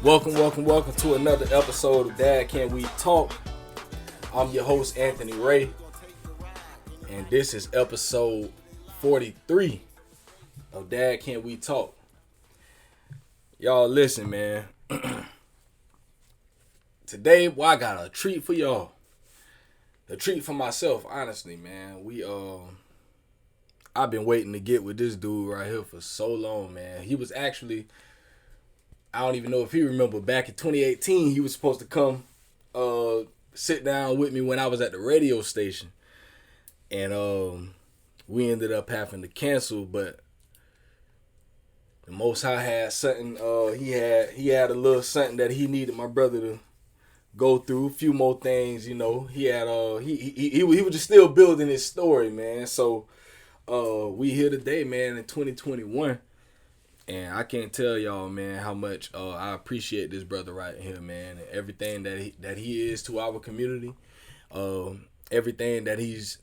Welcome to another episode of Dad Can We Talk. I'm your host, Anthony Ray, and this is episode 43 of Dad Can We Talk. Y'all listen, man. Today, I got a treat for y'all. A treat for myself, honestly, man. I've been waiting to get with this dude right here for so long, man. He was actually, I don't even know if he remember, back in 2018, he was supposed to come sit down with me when I was at the radio station. And we ended up having to cancel, but the Most High had something, he had a little something that he needed my brother to go through, a few more things, you know. He had he was just still building his story, man. So we here today, man, in 2021. And I can't tell y'all, man, how much I appreciate this brother right here, man, and everything that he is to our community, everything that he's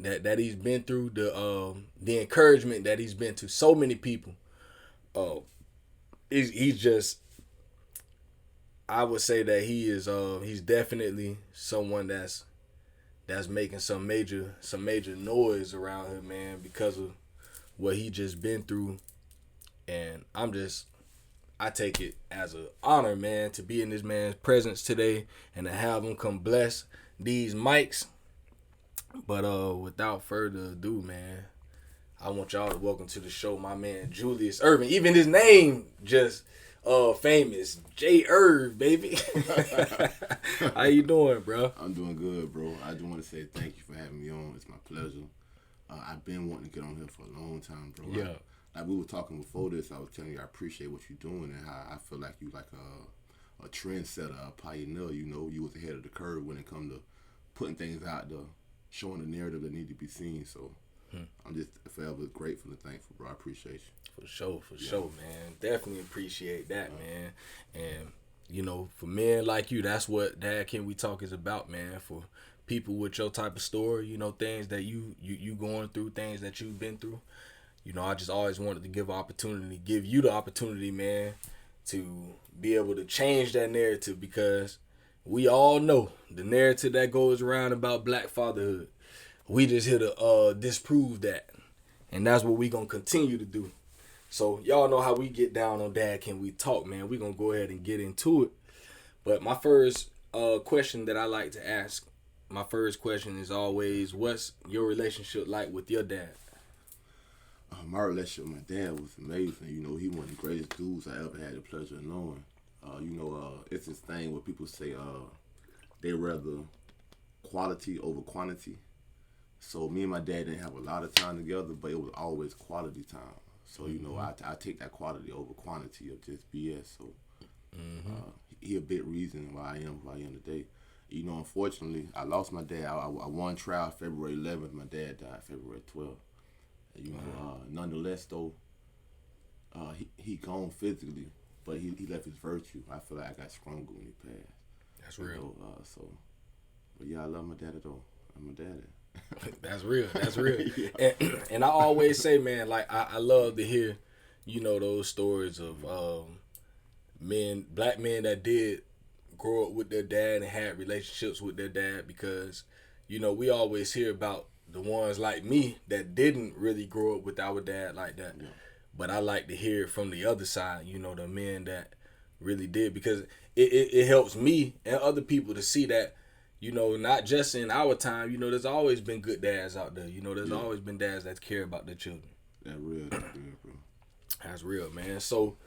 been through, the encouragement that he's been to so many people. He's just, I would say that he's definitely someone that's making some major noise around here, man, because of what he just been through. And I take it as an honor, man, to be in this man's presence today and to have him come bless these mics. But without further ado, man, I want y'all to welcome to the show my man Julius Erving. Even his name just famous. J. Erv, baby. How you doing, bro? I'm doing good, bro. I just want to say thank you for having me on. It's my pleasure. I've been wanting to get on here for a long time, bro. Yeah. Like we were talking before this, I was telling you I appreciate what you're doing and how I feel like you like a trendsetter, a pioneer. You know, you was ahead of the curve when it comes to putting things out there, showing the narrative that need to be seen. So I'm just forever grateful and thankful, bro. I appreciate you. For sure, man. Definitely appreciate that, man. And, you know, for men like you, that's what Dad Can We Talk is about, man. For people with your type of story, you know, things that you going through, things that you've been through. You know, I just always wanted to give you the opportunity, man, to be able to change that narrative, because we all know the narrative that goes around about black fatherhood. We just here to disprove that. And that's what we going to continue to do. So y'all know how we get down on Dad Can We Talk, man. We're going to go ahead and get into it. But my first question that I like to ask, my first question is always, what's your relationship like with your dad? My relationship with my dad was amazing. You know, he one of the greatest dudes I ever had the pleasure of knowing. It's this thing where people say they rather quality over quantity. So me and my dad didn't have a lot of time together, but it was always quality time. So, you know, I take that quality over quantity of just BS. So he a big reason why I am who I am today. You know, unfortunately, I lost my dad. I won trial February 11th. My dad died February 12th. You know, nonetheless, though, he gone physically, but he left his virtue. I feel like I got stronger when he passed. That's real. But yeah, I love my daddy, though. I'm my daddy. That's real. Yeah. And I always say, man, like I love to hear, you know, those stories of black men that did grow up with their dad and had relationships with their dad, because, you know, we always hear about the ones like me that didn't really grow up with our dad like that. Yeah. But I like to hear it from the other side, you know, the men that really did, because it helps me and other people to see that, you know, not just in our time, you know, there's always been good dads out there. You know, there's always been dads that care about their children. That's real, bro. That's real, man. So,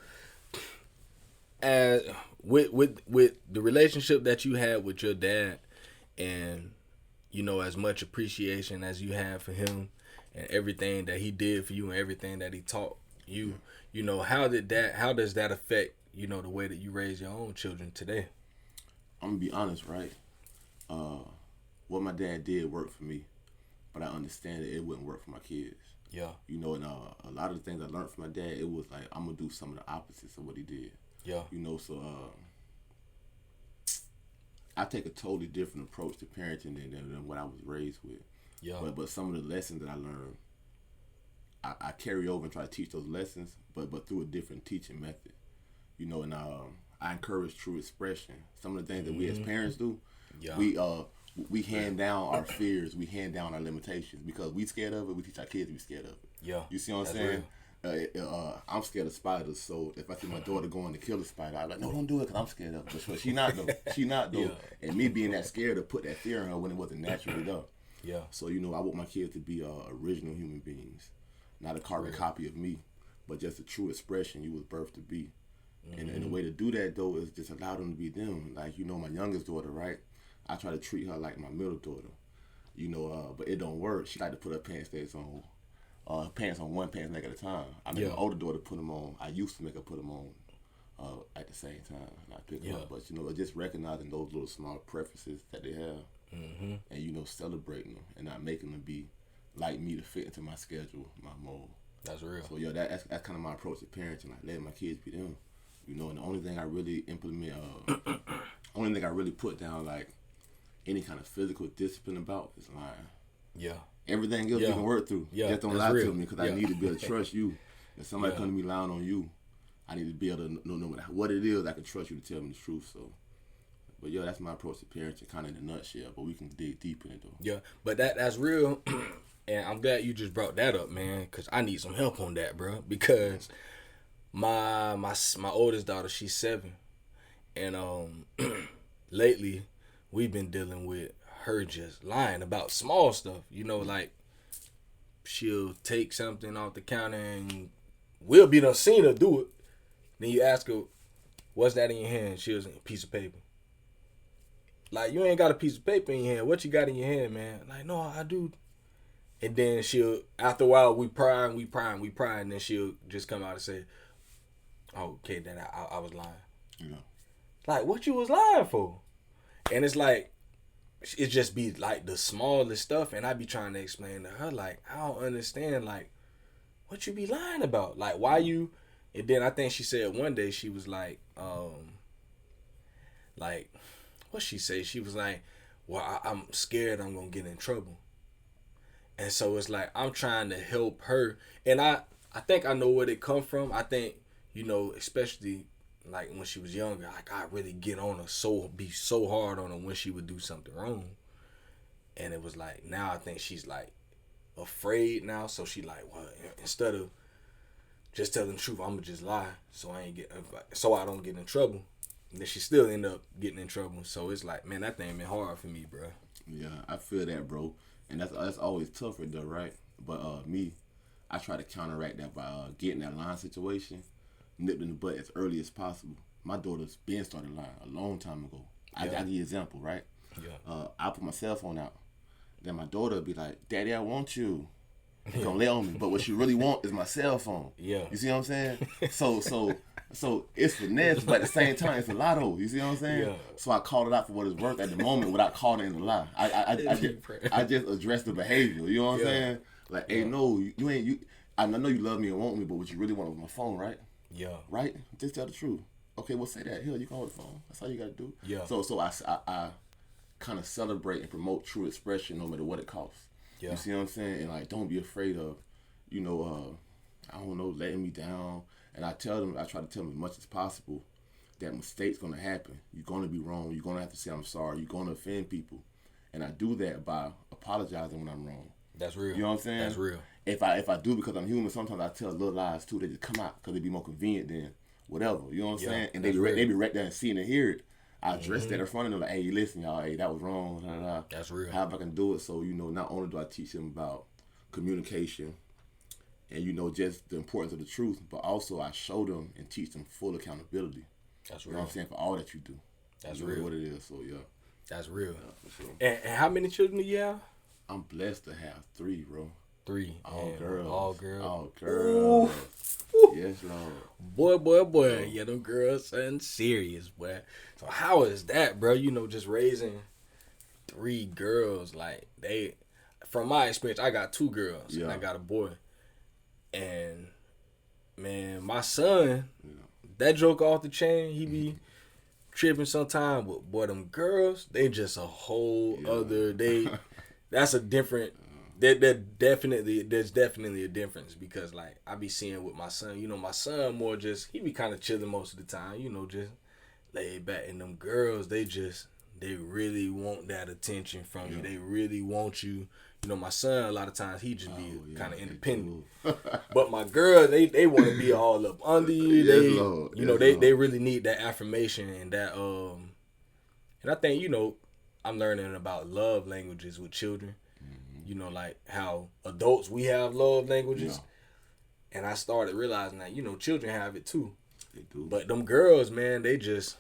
as with the relationship that you had with your dad, and, you know, as much appreciation as you have for him and everything that he did for you and everything that he taught you, you know, how does that affect, you know, the way that you raise your own children today? I'm gonna be honest, right? What my dad did worked for me, but I understand that it wouldn't work for my kids. Yeah. You know, and a lot of the things I learned from my dad, it was like, I'm gonna do some of the opposites of what he did. Yeah. You know, so I take a totally different approach to parenting than what I was raised with. Yeah. But some of the lessons that I learned, I carry over and try to teach those lessons, but through a different teaching method. You know, and I encourage true expression. Some of the things that we as parents do, Yeah. we hand down our fears, we hand down our limitations because we scared of it. We teach our kids to be scared of it. Yeah. You see what I'm saying? I'm scared of spiders, so if I see my daughter going to kill a spider, I'm like, no, don't do it because I'm scared of it. But she not though. She not though. And me being that scared to put that fear in her when it wasn't naturally done. Yeah. So, you know, I want my kids to be original human beings, not a carbon copy of me, but just a true expression you was birthed to be. And the way to do that, though, is just allow them to be them. Like, you know, my youngest daughter, right? I try to treat her like my middle daughter, you know, but it don't work. She like to put her pants on one pants leg at a time. I make my older daughter put them on. I used to make her put them on at the same time. And I pick her up. But, you know, just recognizing those little small preferences that they have and, you know, celebrating them and not making them be like me to fit into my schedule, my mold. That's real. So, that's kind of my approach to parenting, like letting my kids be them. You know, and the only thing I really implement, only thing I really put down, like, any kind of physical discipline about is lying. Yeah. Everything else you can work through. Yeah. Just don't lie to me because I need to be able to trust you. If somebody come to me lying on you, I need to be able to know what it is. I can trust you to tell me the truth. So, but that's my approach to parenting, kind of in a nutshell. But we can dig deep in it though. Yeah, but that's real, and I'm glad you just brought that up, man, because I need some help on that, bro. Because my oldest daughter, she's 7, and lately we've been dealing with her just lying about small stuff. You know, like she'll take something off the counter and we'll be done seen her do it. Then you ask her, "What's that in your hand?" She'll say, "A piece of paper." Like, you ain't got a piece of paper in your hand. What you got in your hand, man? Like, no, I do. And then she'll, after a while, we pry, and then she'll just come out and say, "Oh, okay, then I was lying." You know. Like, what you was lying for? And it's like, it just be like the smallest stuff, and I be trying to explain to her, like, I don't understand, like, what you be lying about? Like, why you? And then I think she said one day, she was like, what she say? She was like, well, I'm scared I'm gonna get in trouble. And so it's like, I'm trying to help her, and I think I know where it come from. I think, you know, especially like when she was younger, like, I really get on her, be so hard on her when she would do something wrong. And it was like, now I think she's like afraid now, so she like, well, instead of just telling the truth, I'ma just lie so I don't get in trouble. And then she still end up getting in trouble. So it's like, man, that thing been hard for me, bro. Yeah, I feel that, bro. And that's always tougher though, right? But me, I try to counteract that by getting that line situation nipped in the butt as early as possible. My daughter's been started lying a long time ago. I give you an example, right? Yeah. I put my cell phone out. Then my daughter would be like, "Daddy, I want you." She's gonna lay on me. But what she really want is my cell phone. Yeah. You see what I'm saying? So it's finesse, but at the same time, it's a lotto. You see what I'm saying? Yeah. So I called it out for what it's worth at the moment without calling it in a lie. I just addressed the behavior. You know what I'm saying? Like, hey, no, you ain't. I know you love me and want me, but what you really want was my phone, right? Yeah. Right? Just tell the truth. Okay, well, say that. Here, you can hold the phone. That's all you got to do. Yeah. So I kind of celebrate and promote true expression no matter what it costs. Yeah. You see what I'm saying? And like, don't be afraid of, you know, I don't know, letting me down. And I try to tell them as much as possible that mistakes gonna happen. You're gonna be wrong. You're gonna have to say I'm sorry. You're gonna offend people. And I do that by apologizing when I'm wrong. That's real. You know what I'm saying? That's real. If I do because I'm human, sometimes I tell little lies too. They just come out because they be more convenient than whatever. You know what I'm saying? And they be right there and see and hear it. I address that in front of them like, hey, listen, y'all, hey, that was wrong. Blah, blah, blah. That's real. How I can do it? So, you know, not only do I teach them about communication and, you know, just the importance of the truth, but also I show them and teach them full accountability. That's real. You know what I'm saying? For all that you do. That's real. real. What it is. So, yeah. That's real. Yeah, for sure. And how many children do you have? I'm blessed to have 3, bro. 3. All Yeah, girls. All girls. All girls. Ooh. Yes, Lord. Boy. Yeah, them girls something serious, boy. So how is that, bro? You know, just raising 3 girls, like, they, from my experience, I got 2 girls and I got a boy. And, man, my son, that joke off the chain, he be tripping sometime, but boy, them girls, they just a whole other, that's a different, there's definitely a difference because, like, I be seeing with my son, you know, my son more just, he be kind of chilling most of the time, you know, just laid back. And them girls, they really want that attention from you. They really want you. You know, my son, a lot of times, he just be kind of independent. But my girls, they want to be all up under you. They really need that affirmation and that, and I think, you know, I'm learning about love languages with children. You know, like how adults, we have love languages. Yeah. And I started realizing that, you know, children have it too. They do. But them girls, man, they just,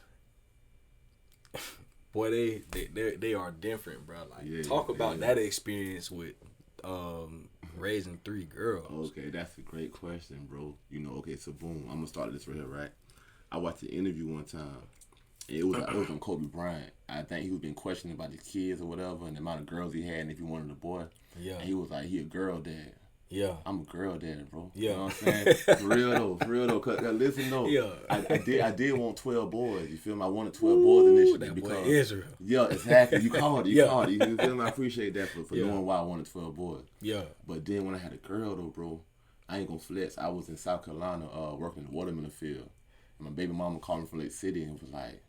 boy, they are different, bro. Like, talk about that experience with raising 3 girls. Okay, that's a great question, bro. You know, okay, so boom, I'm gonna start this right here, right? I watched an interview one time. It was on Kobe Bryant. I think he was being questioned about the kids or whatever, and the amount of girls he had, and if he wanted a boy. Yeah. And he was like, he a girl dad. Yeah. I'm a girl dad, bro. Yeah. You know what I'm saying? For real though. Cause listen though. Yeah. I did want 12 boys. You feel me? I wanted 12 boys initially because Israel. Yeah, exactly. You called it. You called it. You feel me? I appreciate that for knowing why I wanted 12 boys. Yeah. But then when I had a girl though, bro, I ain't gonna flex. I was in South Carolina working in the watermelon field. And my baby mama called me from Lake City and was like,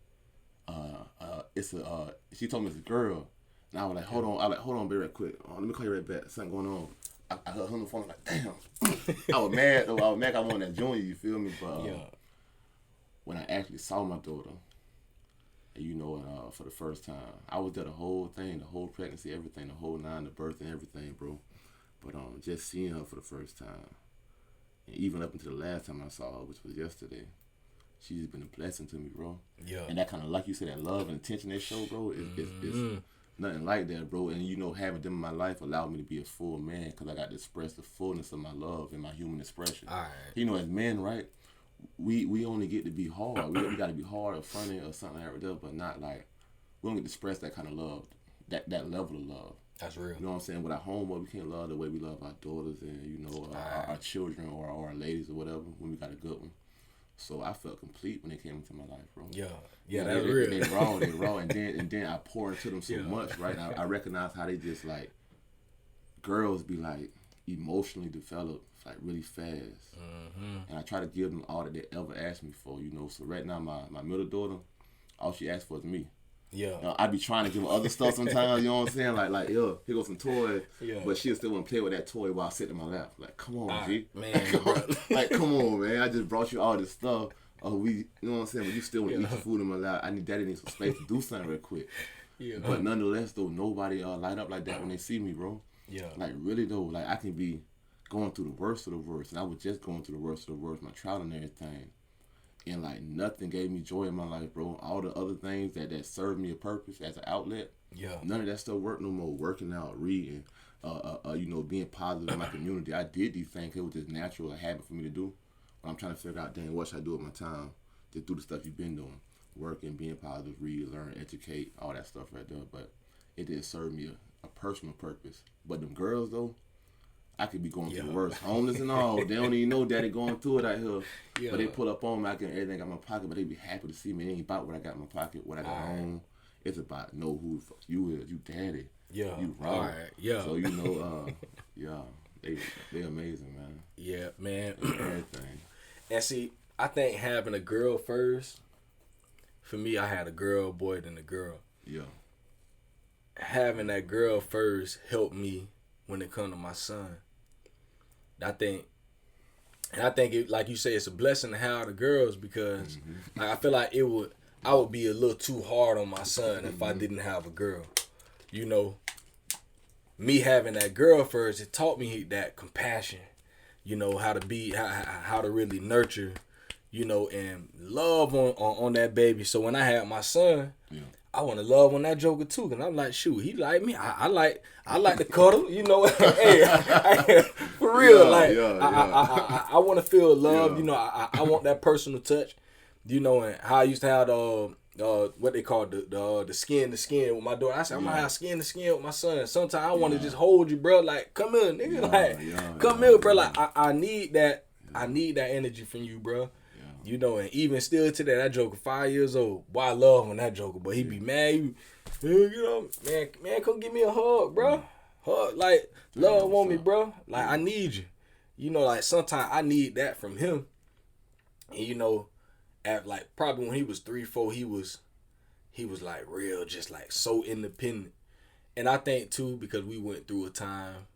she told me it's a girl. And I was like, hold on, baby, right quick. Let me call you right back. Something going on. I heard her on the phone, like, damn. I was mad though. I wanted that junior, you feel me? But when I actually saw my daughter, and you know, for the first time, I was there the whole thing, the whole pregnancy, everything, the whole 9, the birth and everything, bro. But just seeing her for the first time, and even up until the last time I saw her, which was yesterday, she's been a blessing to me, bro. Yeah. And that kind of, like you said, that love and attention they show, bro, is nothing like that, bro. And, you know, having them in my life allowed me to be a full man because I got to express the fullness of my love and my human expression. All right. You know, as men, right, we only get to be hard. We got to be hard or funny or something like that, but not like, we don't get to express that kind of love, that level of love. That's real. You know what I'm saying? With our homeboy, we can't love the way we love our daughters and, you know, our children or our ladies or whatever when we got a good one. So I felt complete when they came into my life, bro. Yeah, that's real. They raw, and then I pour into them so much, right? And I recognize how they just like, girls be like emotionally developed like really fast, and I try to give them all that they ever asked me for, you know. So right now, my middle daughter, all she asked for is me. Yeah, you know, I be trying to give her other stuff sometimes. You know what I'm saying? Like, yo, here goes some toys. Yeah. But she'll still want to play with that toy while sitting in my lap. Like, come on, G. Man, come on, man. I just brought you all this stuff. You know what I'm saying? But you still want to eat your food in my lap. Daddy needs some space to do something real quick. Yeah. But nonetheless, though, nobody light up like that when they see me, bro. Yeah. Like, really, though, like, I can be going through the worst of the worst. And I was just going through the worst of the worst, my trial and everything. And like nothing gave me joy in my life, bro. All the other things that served me a purpose as an outlet, none of that stuff worked no more. Working out, reading, you know, being positive in my community. I did these things. It was just natural, a habit for me to do. But I'm trying to figure out, dang, what should I do with my time to do the stuff you've been doing? Working, being positive, read, learn, educate, all that stuff right there. But it did serve me a personal purpose. But them girls, though, I could be going through the worst, homeless and all. They don't even know daddy going through it out here. Yeah. But they pull up on me, I get everything in my pocket, but they be happy to see me. It ain't about what I got in my pocket, what I got on. It's about know who the fuck you is. You daddy. Yeah. You raw. Right. Yeah. So, you know, they amazing, man. Yeah, man. Everything. And see, I think having a girl first, for me, I had a girl, boy, then a girl. Yeah. Having that girl first helped me when it comes to my son. I think it, like you say, it's a blessing to have the girls because like, I feel like I would be a little too hard on my son if I didn't have a girl. You know, me having that girl first, it taught me that compassion. You know, how to really nurture, you know, and love on that baby. So when I had my son, I want to love on that joker too, cause I'm like, shoot, he like me. I like to cuddle, you know. Hey, for real, I want to feel love, you know. I want that personal touch, you know. And how I used to have what they call the skin to skin with my daughter. I said I'm gonna have skin to skin with my son. Sometimes I want to just hold you, bro. Like, come here, nigga. Come here, bro. Like, I need that. I need that energy from you, bro. You know, and even still today, that joker 5 years old. Boy, I love when that joker, but he be mad. You know, man, come give me a hug, bro. Hug, like, love on me, bro. Like, I need you. You know, like, sometimes I need that from him. And, you know, at like probably when he was 3, 4, he was like real, just like so independent. And I think too, because we went through a time,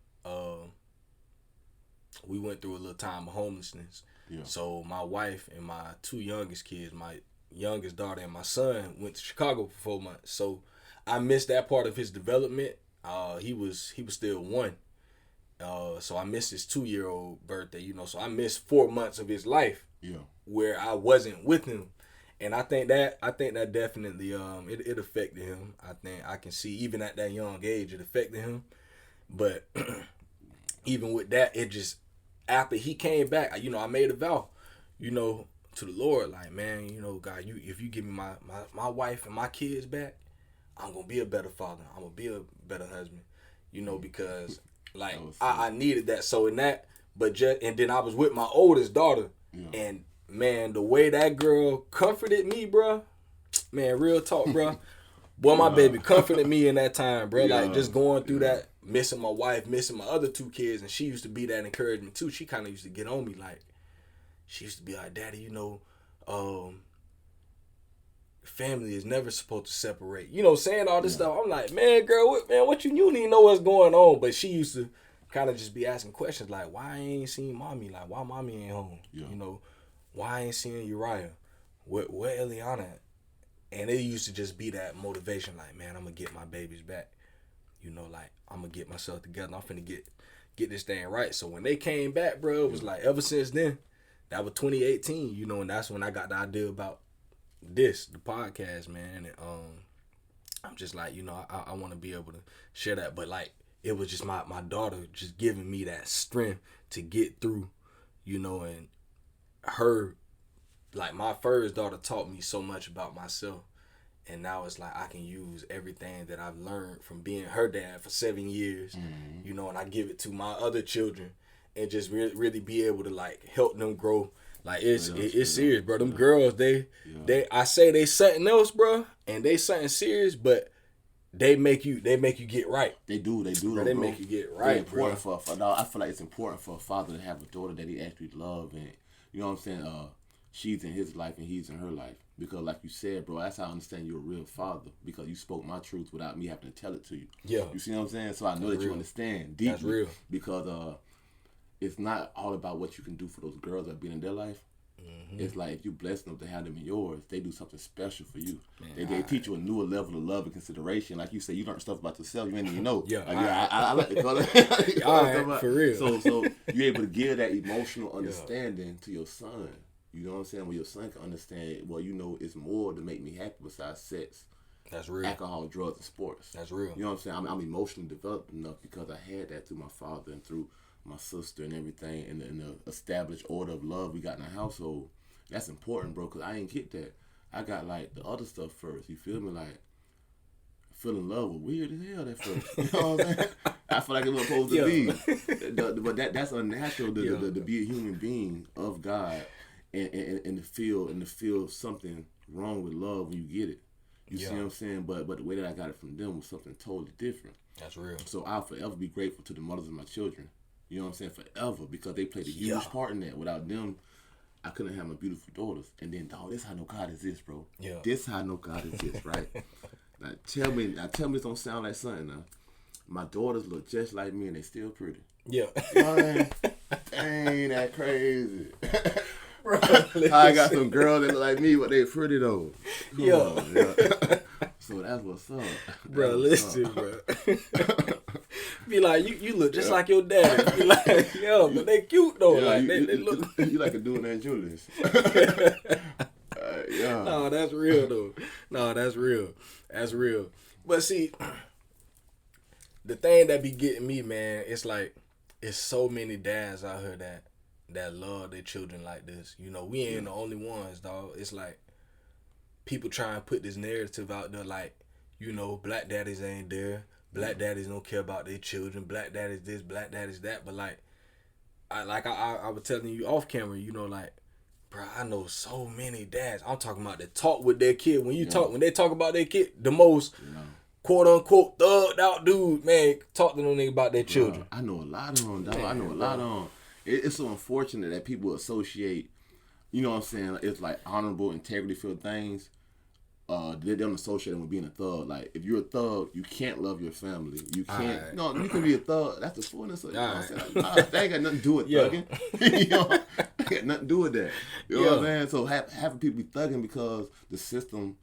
we went through a little time of homelessness. Yeah. So my wife and my 2 youngest kids, my youngest daughter and my son, went to Chicago for 4 months. So I missed that part of his development. He was still 1. So I missed his 2-year-old birthday, you know. So I missed 4 months of his life. Yeah. Where I wasn't with him. And I think that definitely it affected him. I think I can see even at that young age it affected him. But even with that, it just after he came back, you know, I made a vow, you know, to the Lord, like, man, you know, God, if you give me my wife and my kids back, I'm gonna be a better father. I'm gonna be a better husband, you know, because like I needed that. So in that, and then I was with my oldest daughter, and man, the way that girl comforted me, bro, man, real talk, bro. Boy, my baby comforted me in that time, bro. Like just going through that, missing my wife, missing my other 2 kids, and she used to be that encouragement too. She kind of used to get on me, like she used to be like, Daddy, you know, family is never supposed to separate. You know, saying all this stuff. I'm like, man, girl, what you need to know what's going on. But she used to kind of just be asking questions like, why I ain't seen mommy? Like, why mommy ain't home? Yeah. You know, why I ain't seeing Uriah? Where Eliana at? And it used to just be that motivation, like, man, I'm going to get my babies back. You know, like, I'm going to get myself together. I'm finna get this thing right. So when they came back, bro, it was like, ever since then, that was 2018, you know, and that's when I got the idea about the podcast, man. And I'm just like, you know, I want to be able to share that. But, like, it was just my daughter just giving me that strength to get through, you know, and her, like, my first daughter taught me so much about myself. And now it's like I can use everything that I've learned from being her dad for 7 years, you know, and I give it to my other children and just really be able to, like, help them grow. Like, it's serious, bro. Them girls, I say they something else, bro, and they something serious, but they make you get right. They do, bro. They make you get right, bro. I feel like it's important for a father to have a daughter that he actually loves, and you know what I'm saying? She's in his life and he's in her life. Because like you said, bro, that's how I understand you're a real father. Because you spoke my truth without me having to tell it to you. Yeah. You see what I'm saying? So I know that you understand deeply. That's real. Because it's not all about what you can do for those girls that have been in their life. Mm-hmm. It's like if you bless them to have them in yours, they do something special for you. Man, they teach you a newer level of love and consideration. Like you say, you learn stuff about yourself you ain't even know. Yeah, I like to call it. All right, for real. So you're able to give that emotional understanding to your son. You know what I'm saying? When your son can understand, well, you know, it's more to make me happy besides sex. That's real. Alcohol, drugs, and sports. That's real. You know what I'm saying? I'm emotionally developed enough because I had that through my father and through my sister and everything, and the established order of love we got in the household. That's important, bro, because I ain't get that. I got, like, the other stuff first. You feel me? Like, feeling love was weird as hell at first. You know what I'm saying? I feel like it was supposed to be. But that's unnatural to be a human being of God. And to feel something wrong with love when you get it. You see what I'm saying? But the way that I got it from them was something totally different. That's real. So I'll forever be grateful to the mothers of my children. You know what I'm saying? Forever. Because they played a huge part in that. Without them, I couldn't have my beautiful daughters. And then, dog, this how I know God exists, bro. Yeah. This how I know God exists, right? Now tell me this don't sound like something now. My daughters look just like me and they still pretty. Yeah. Man, dang, that crazy. Bro, I got some girls that look like me, but they pretty though. Come on, yeah. So that's what's up. Bro, listen, bro. Be like, you look just like your dad. Be like, yo, but they cute though. Yeah, like they look. You like a dude named Julius. Yeah. No, that's real though. No, that's real. That's real. But see, the thing that be getting me, man, it's like it's so many dads out here that love their children like this. You know, we ain't the only ones, dog. It's like people try and put this narrative out there like, you know, black daddies ain't there. Black daddies don't care about their children. Black daddies this, black daddies that. But like I was telling you off camera, you know, like, bro, I know so many dads. I'm talking about that talk with their kid. When they talk about their kid, the most quote unquote thugged out dude, man, talk to them niggas about their children. I know a lot of them, dog. I know a lot of them. It's so unfortunate that people associate you know what I'm saying? It's like honorable, integrity filled things. They don't associate them with being a thug. Like, if you're a thug, you can't love your family. You can't. Right. No, you can be a thug. That's the fullness of it. You know what I'm saying? Right. Like, nah, that ain't got nothing to do with thugging. You know, ain't got nothing to do with that. You know what I'm saying? So having people be thugging because the system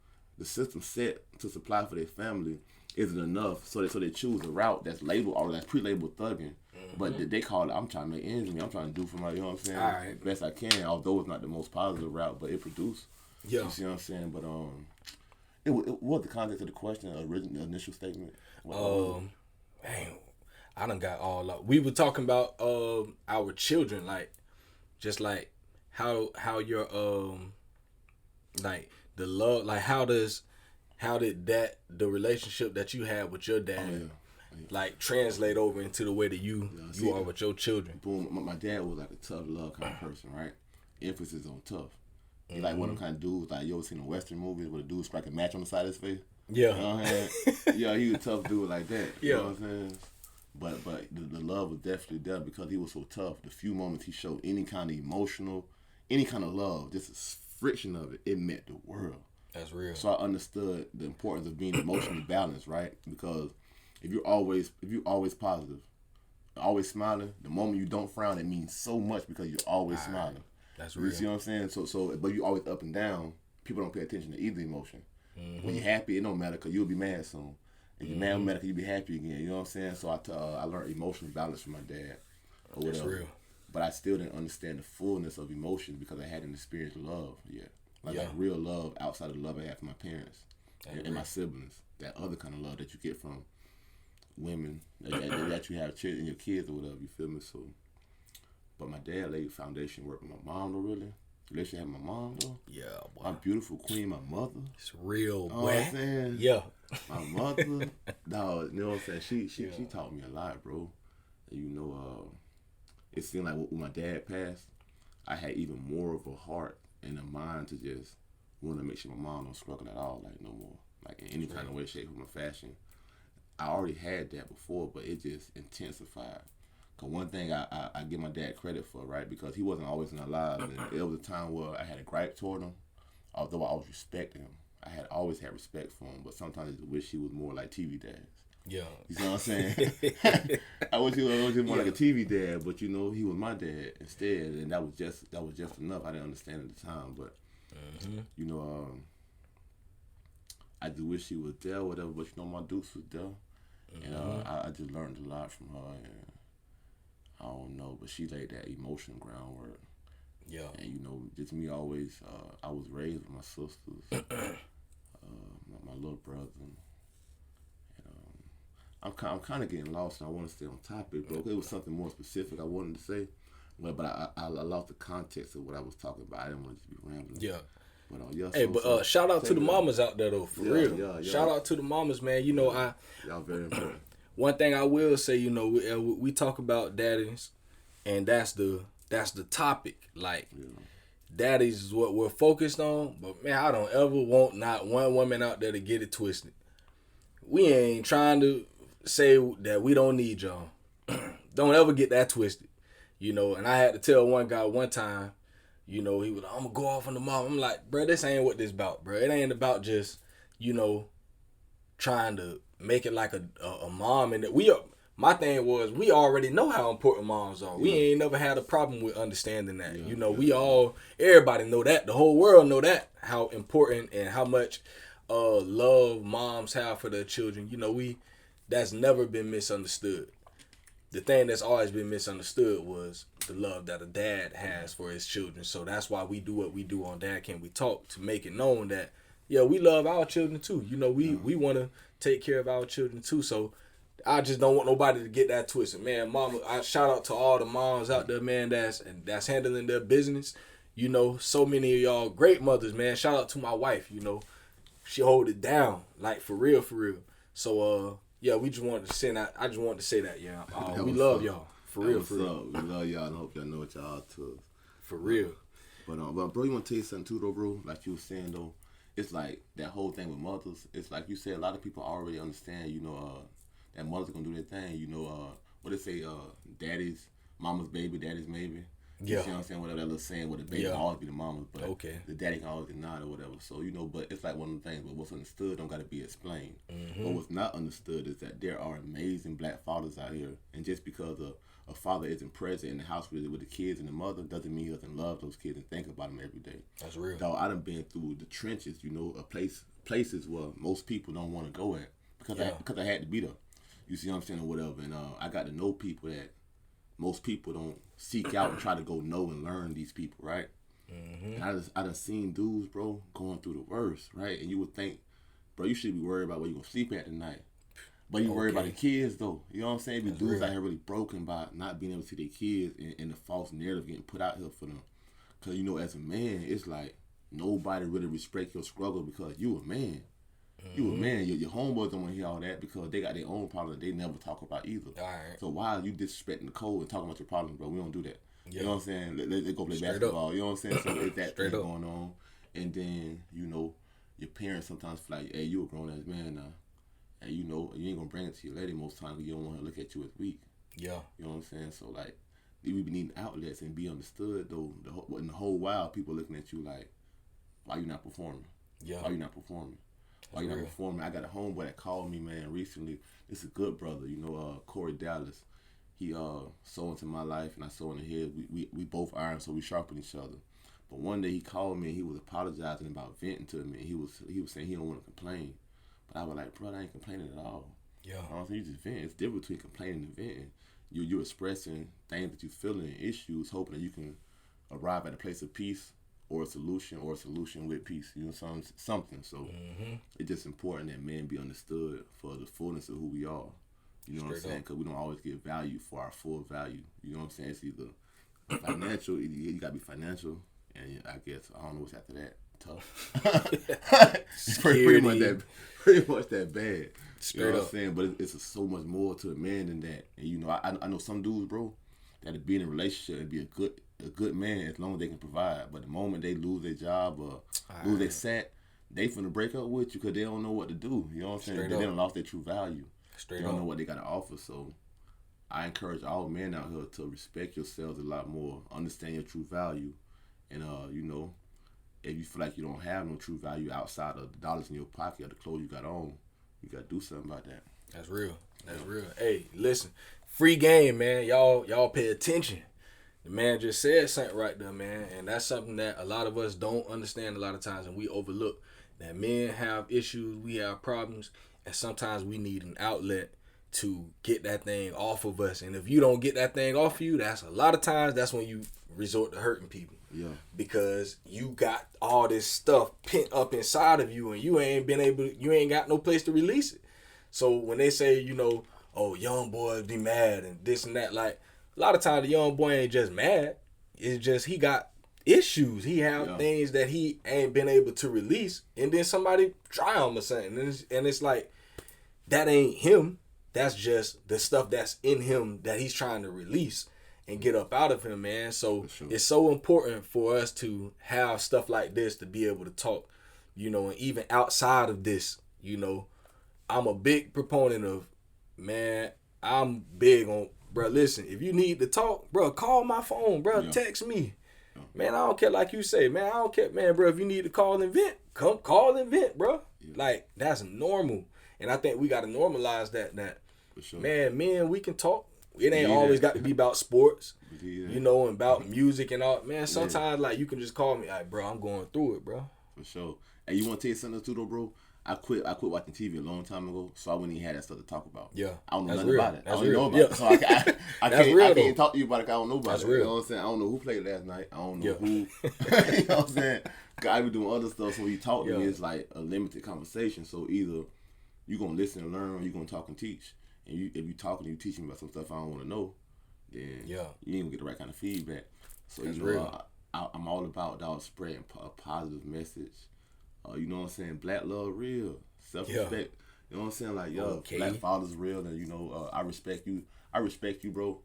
set to supply for their family isn't enough. So they choose a route that's labeled or that's pre-labeled thugging. But they call it, I'm trying to make ends meet. I'm trying to do for my, you know what I'm saying? Right. Best I can. Although it's not the most positive route, but it produced. Yeah. You see what I'm saying? But what was the context of the question, the initial statement? Man, I done got all up. We were talking about our children, like, just like how your like the love, like how did the relationship that you had with your dad like translate over into the way that you are with your children? Boom. My dad was like a tough love kind of person, right? Emphasis on tough. He like one of them kind of dudes, like, you ever seen the Western movies where the dude strike a match on the side of his face? Yeah. You know what I'm saying? Yeah, he was a tough dude like that. You Yeah. know what I'm saying? But the love was definitely there because he was so tough. The few moments he showed any kind of emotional, any kind of love, just a friction of it, it meant the world. That's real. So I understood the importance of being emotionally balanced, right? Because if you're always positive, always smiling, the moment you don't frown, it means so much because you're always smiling. That's real. You see what I'm saying? So, but you always up and down. People don't pay attention to either emotion. When you're happy, it don't matter because you'll be mad soon. If you're mad, automatically you'll be happy again. You know what I'm saying? So I learned emotional balance from my dad. Or whatever. That's real. But I still didn't understand the fullness of emotions because I hadn't experienced love yet. Like real love outside of the love I had from my parents and my siblings. That other kind of love that you get from women that you have in your kids or whatever. You feel me? So. But my dad laid foundation work with my mom, though, really. Relationship with my mom, though. Yeah, boy. My beautiful queen, my mother. It's real, boy. You know what I'm saying? Yeah. My mother, no, you know what I'm saying? She taught me a lot, bro. And, you know, it seemed like when my dad passed, I had even more of a heart and a mind to just want to make sure my mom don't struggle at all, like, no more. Like, in any kind of way, shape, or fashion. I already had that before, but it just intensified. One thing I give my dad credit for, right? Because he wasn't always in our lives. And there was a time where I had a gripe toward him, although I always respected him. I had always had respect for him, but sometimes I just wish he was more like TV dads. Yeah. You know what I'm saying? I wish he was more like a TV dad, but, you know, he was my dad instead, and that was just enough. I didn't understand at the time, but, you know, I just wish he was there or whatever, but, you know, my Dukes was there. And I just learned a lot from her, and I don't know, but she laid that emotional groundwork. Yeah. And, you know, just me always, I was raised with my sisters, my little brother. And, I'm kind of getting lost, and I want to stay on topic, bro. It was something more specific I wanted to say, but I lost the context of what I was talking about. I didn't want to just be rambling. Yeah. But, hey, but shout out to the mamas out there, though, for real. Yeah. Shout out to the mamas, man. You know, y'all very important. One thing I will say, you know, we talk about daddies, and that's the topic. Like, daddies is what we're focused on. But man, I don't ever want not one woman out there to get it twisted. We ain't trying to say that we don't need y'all. Don't ever get that twisted, you know. And I had to tell one guy one time, you know, he was like, I'm gonna go off on the mom. I'm like, bro, this ain't what this about, bro. It ain't about just, you know, trying to make it like a mom. And my thing was, we already know how important moms are. We ain't never had a problem with understanding that. You know, everybody know that. The whole world know that, how important and how much love moms have for their children. You know, that's never been misunderstood. The thing that's always been misunderstood was the love that a dad has for his children. So that's why we do what we do on Dad Can We Talk, to make it known that, yeah, we love our children too. You know, we want to take care of our children too. So I just don't want nobody to get that twisted, man. Mama, I shout out to all the moms out there, man, that's handling their business. You know, so many of y'all great mothers, man. Shout out to my wife, you know. She hold it down, like, for real, for real. So, yeah, we just wanted to say that. I just wanted to say that, yeah. We love y'all, for real, for real. We love y'all, and I hope y'all know what y'all to us. For real. But bro, you want to tell you something too, though, bro? Like you were saying, though, it's like that whole thing with mothers. It's like you said, a lot of people already understand, you know, that mothers gonna do their thing. You know, what they say, daddy's mama's baby, daddy's maybe. You see what I'm saying? Whatever that little saying, where the baby can always be the mama's, but the daddy can always get nod or whatever. So, you know, but it's like one of the things, but what's understood don't got to be explained. But what's not understood is that there are amazing black fathers out here, and just because a father isn't present in the house with the kids and the mother doesn't mean he doesn't love those kids and think about them every day. That's real. Dog, I done been through the trenches, you know, places where most people don't want to go at because I had to be there. You see what I'm saying, or whatever. And I got to know people that most people don't seek out and try to go know and learn these people, right? And I done seen dudes, bro, going through the worst, right? And you would think, bro, you should be worried about where you gonna sleep at tonight. But you worry about the kids, though. You know what I'm saying? These dudes out here really broken by not being able to see their kids and the false narrative getting put out here for them. Because, you know, as a man, it's like nobody really respect your struggle because you a man. You a man. Your homeboys don't want to hear all that because they got their own problems that they never talk about either. All right. So why are you disrespecting the code and talking about your problems, bro? We don't do that. You know what I'm saying? Let's go play basketball. You know what I'm saying? So it's that thing going on. And then, you know, your parents sometimes feel like, hey, you a grown-ass man now. And, you know, you ain't going to bring it to your lady most times because you don't want her to look at you as weak. Yeah. You know what I'm saying? So, like, we be needing outlets and be understood, though. In the whole while, people looking at you like, why you not performing? Why you not performing? Why you not performing? I got a homeboy that called me, man, recently. This is a good brother, you know, Corey Dallas. He sold into my life, and I sold into his. We both iron, so we sharpen each other. But one day he called me, and he was apologizing about venting to me. And he was saying he don't want to complain. But I was like, bro, I ain't complaining at all. Yeah. You know what I'm saying? You just vent. It's different between complaining and venting. You're expressing things that you're feeling, issues, hoping that you can arrive at a place of peace or a solution with peace. You know, something. So it's just important that men be understood for the fullness of who we are. You know what I'm saying? Because we don't always get value for our full value. You know what I'm saying? It's either financial, you got to be financial, and I guess, I don't know what's after that. Tough. pretty much that bad. You know what I'm saying? But it's so much more to a man than that. And you know, I know some dudes, bro, that'll be in a relationship and be a good man as long as they can provide. But the moment they lose their job or lose their set, they finna break up with you because they don't know what to do. You know what I'm saying? They done lost their true value. They don't know what they got to offer. So I encourage all men out here to respect yourselves a lot more, understand your true value, and you know, if you feel like you don't have no true value outside of the dollars in your pocket or the clothes you got on, you got to do something about that. That's real. That's real. Hey, listen, free game, man. Y'all pay attention. The man just said something right there, man, and that's something that a lot of us don't understand a lot of times, and we overlook. That men have issues, we have problems, and sometimes we need an outlet to get that thing off of us. And if you don't get that thing off of you, that's a lot of times that's when you resort to hurting people. Yeah. Because you got all this stuff pent up inside of you and you ain't got no place to release it. So when they say, you know, oh, young boys be mad and this and that, like a lot of times the young boy ain't just mad. It's just he got issues. He have things that he ain't been able to release, and then somebody try him or something. And it's like, that ain't him. That's just the stuff that's in him that he's trying to release and get up out of him, man. So it's so important for us to have stuff like this to be able to talk, you know, and even outside of this, you know, I'm a big proponent of, man, I'm big on, bro, listen, if you need to talk, bro, call my phone, bro, text me. Man, I don't care, like you say, man, I don't care, man, bro, if you need to call and vent, come call and vent, bro. Like, that's normal. And I think we got to normalize that, man, men, we can talk. It ain't always got to be about sports, you know, and about music and all. Man, sometimes, like, you can just call me, like, bro, I'm going through it, bro. For sure. Hey, you want to tell you something too, though, bro? I quit watching TV a long time ago, so I wouldn't even have that stuff to talk about. Yeah. I don't know nothing about it. I don't know about it. So I can't talk to you about it because I don't know about it. You know what I'm saying? I don't know who played last night. I don't know who. You know what I'm saying? I be doing other stuff, so when you talk to me, it's like a limited conversation. So either you're going to listen and learn, or you're going to talk and teach. And if you talking and you teaching me about some stuff I don't want to know, then you ain't going to get the right kind of feedback. So I'm all about spreading a positive message. You know what I'm saying? Black love real. Self-respect. You know what I'm saying? Like, black father's real, and, you know, I respect you. I respect you, bro.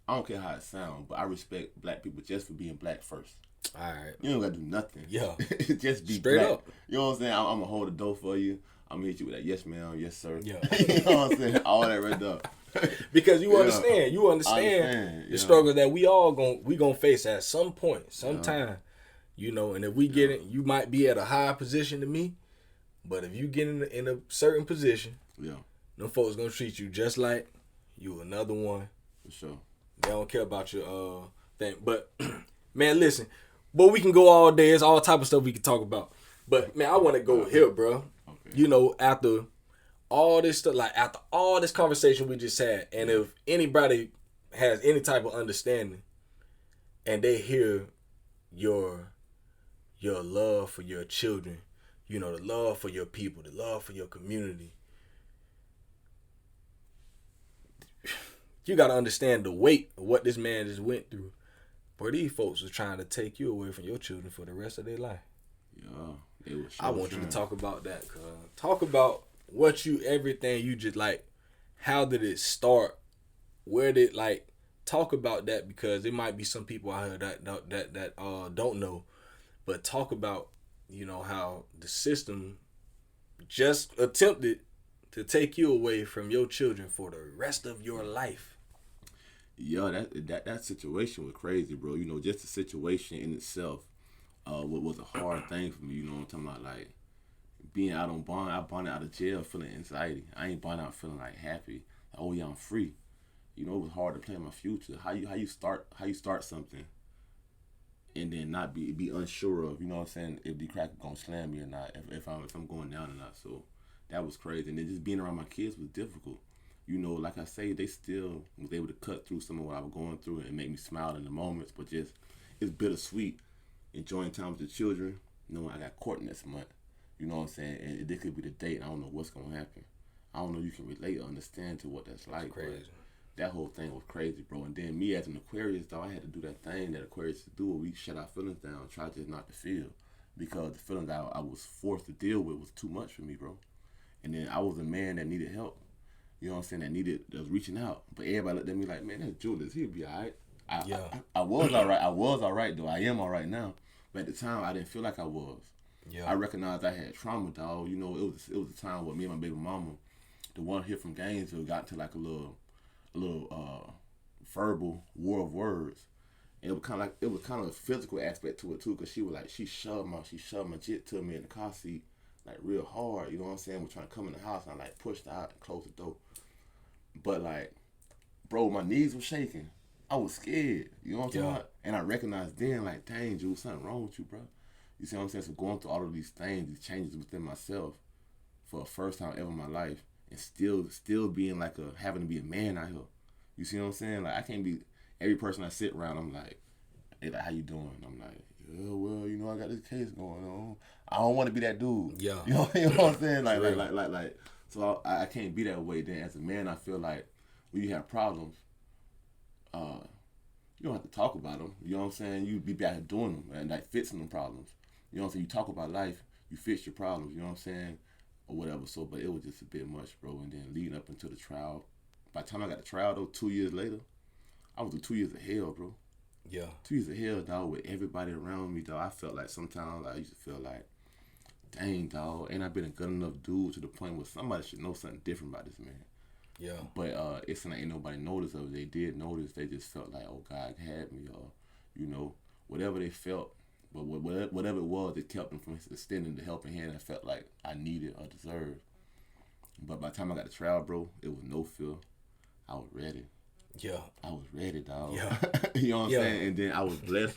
I don't care how it sounds, but I respect black people just for being black first. All right. You don't got to do nothing. Yeah. Just be straight black. Up. You know what I'm saying? I'm going to hold the door for you. I'm going to hit you with that, yes, ma'am, yes, sir. Yeah. You know what I'm saying? All that right there. Because you Yeah. understand, I understand, the yeah. struggles that we gonna face at some point, sometime. You know, and if we get it, you might be at a higher position than me, but if you get in a certain position, Yeah, them folks gonna treat you just like you another one. for sure. They don't care about your thing. But man, listen, but we can go all day. It's all type of stuff we can talk about. But man, I want to go here, bro. Okay. You know, after all this stuff, like after all this conversation we just had, and if anybody has any type of understanding, and they hear your love for your children, you know, the love for your people, the love for your community, you got to understand the weight of what this man just went through. Where these folks are trying to take you away from your children for the rest of their life. Yeah, they were I want you to talk about that, cuz. Talk about everything you just like, how did it start? Where did, like, talk about that, because there might be some people out here that don't know. But talk about, you know, how the system just attempted to take you away from your children for the rest of your life. Yeah, that situation was crazy, bro. You know, just the situation in itself was a hard thing for me. You know what I'm talking about? Like, being out on bond, I bonded out of jail feeling anxiety. I ain't bonded out feeling like happy. Like, oh yeah, I'm free. You know, it was hard to plan my future. How you start something and then not be unsure of, you know what I'm saying, if the cracker gonna slam me or not, if I'm going down or not. So that was crazy. And then just being around my kids was difficult. You know, like I say, they still was able to cut through some of what I was going through and make me smile in the moments, but just, it's bittersweet enjoying time with the children, knowing I got court next month. You know what I'm saying? And it could be the date. I don't know what's going to happen. I don't know if you can relate or understand to what that's like. Crazy. That whole thing was crazy, bro. And then me as an Aquarius, though, I had to do that thing that Aquarius do where we shut our feelings down, try just not to feel. Because the feelings I was forced to deal with was too much for me, bro. And then I was a man that needed help. You know what I'm saying? That was reaching out. But everybody looked at me like, man, that's Julius. He'll be all right. I was all right. I was all right, though. I am all right now. But at the time, I didn't feel like I was. Yeah. I recognized I had trauma, dog. You know, it was a time where me and my baby mama, the one here from Gainesville, got to like a little verbal war of words. And it was kind of a physical aspect to it too, because she shoved my jit to me in the car seat like real hard. You know what I'm saying? We're trying to come in the house, and I like pushed her out and closed the door. But like, bro, my knees were shaking. I was scared. You know what I'm talking about? And I recognized then, like, dang, Jules, something wrong with you, bro. You see what I'm saying? So going through all of these things, these changes within myself for the first time ever in my life, and still being like having to be a man out here. You see what I'm saying? Like, I can't be, every person I sit around, I'm like, hey, like, how you doing? I'm like, yeah, well, you know, I got this case going on. I don't want to be that dude. Yeah. You know what I'm saying? Like. So I can't be that way. Then as a man, I feel like when you have problems, you don't have to talk about them. You know what I'm saying? You be back doing them and like fixing them problems. You know what I'm saying? You talk about life, you fix your problems. You know what I'm saying? Or whatever. So, but it was just a bit much, bro. And then leading up into the trial, by the time I got the trial though, 2 years later, I was through 2 years of hell, bro. Yeah. 2 years of hell, dog, with everybody around me, dog. I felt like sometimes I used to feel like, dang, dog, ain't I been a good enough dude to the point where somebody should know something different about this man. Yeah. But it's like ain't nobody noticed of it. They did notice. They just felt like, oh, God had me, or, you know, whatever they felt. But whatever it was, it kept them from extending the helping hand I felt like I needed or deserved. But by the time I got the trial, bro, it was no fear. I was ready. Yeah. I was ready, dog. Yeah. You know what I'm saying? And then I was blessed.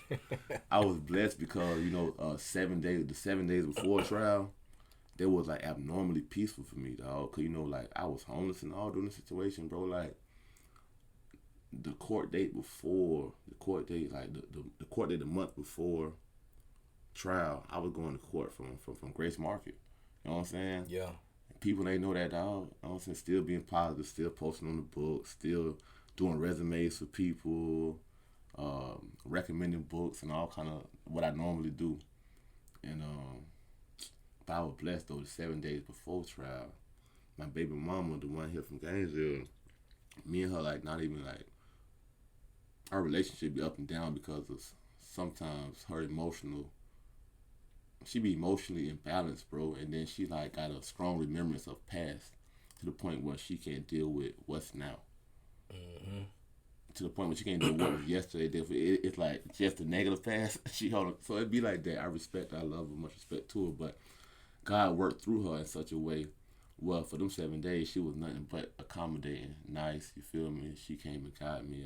I was blessed because, you know, the 7 days before trial, they was like abnormally peaceful for me, dog. Cause, you know, like, I was homeless and all during the situation, bro. Like, the court date the month before trial, I was going to court from Grace Market. You know what I'm saying? Yeah. People, they know that, dog. You know what I'm saying? Still being positive, still posting on the book, still doing resumes for people, recommending books and all kind of what I normally do. And but I was blessed though. The 7 days before trial, my baby mama, the one here from Gainesville, me and her, like, not even like, our relationship be up and down because of sometimes her she be emotionally imbalanced, bro. And then she like got a strong remembrance of past to the point where she can't deal with what's now. to the point where she can't do what was yesterday. It's like just the negative past. She hold on. So it'd be like that. I love her, much respect to her, but God worked through her in such a way. Well, for them 7 days, she was nothing but accommodating, nice. You feel me? She came and got me.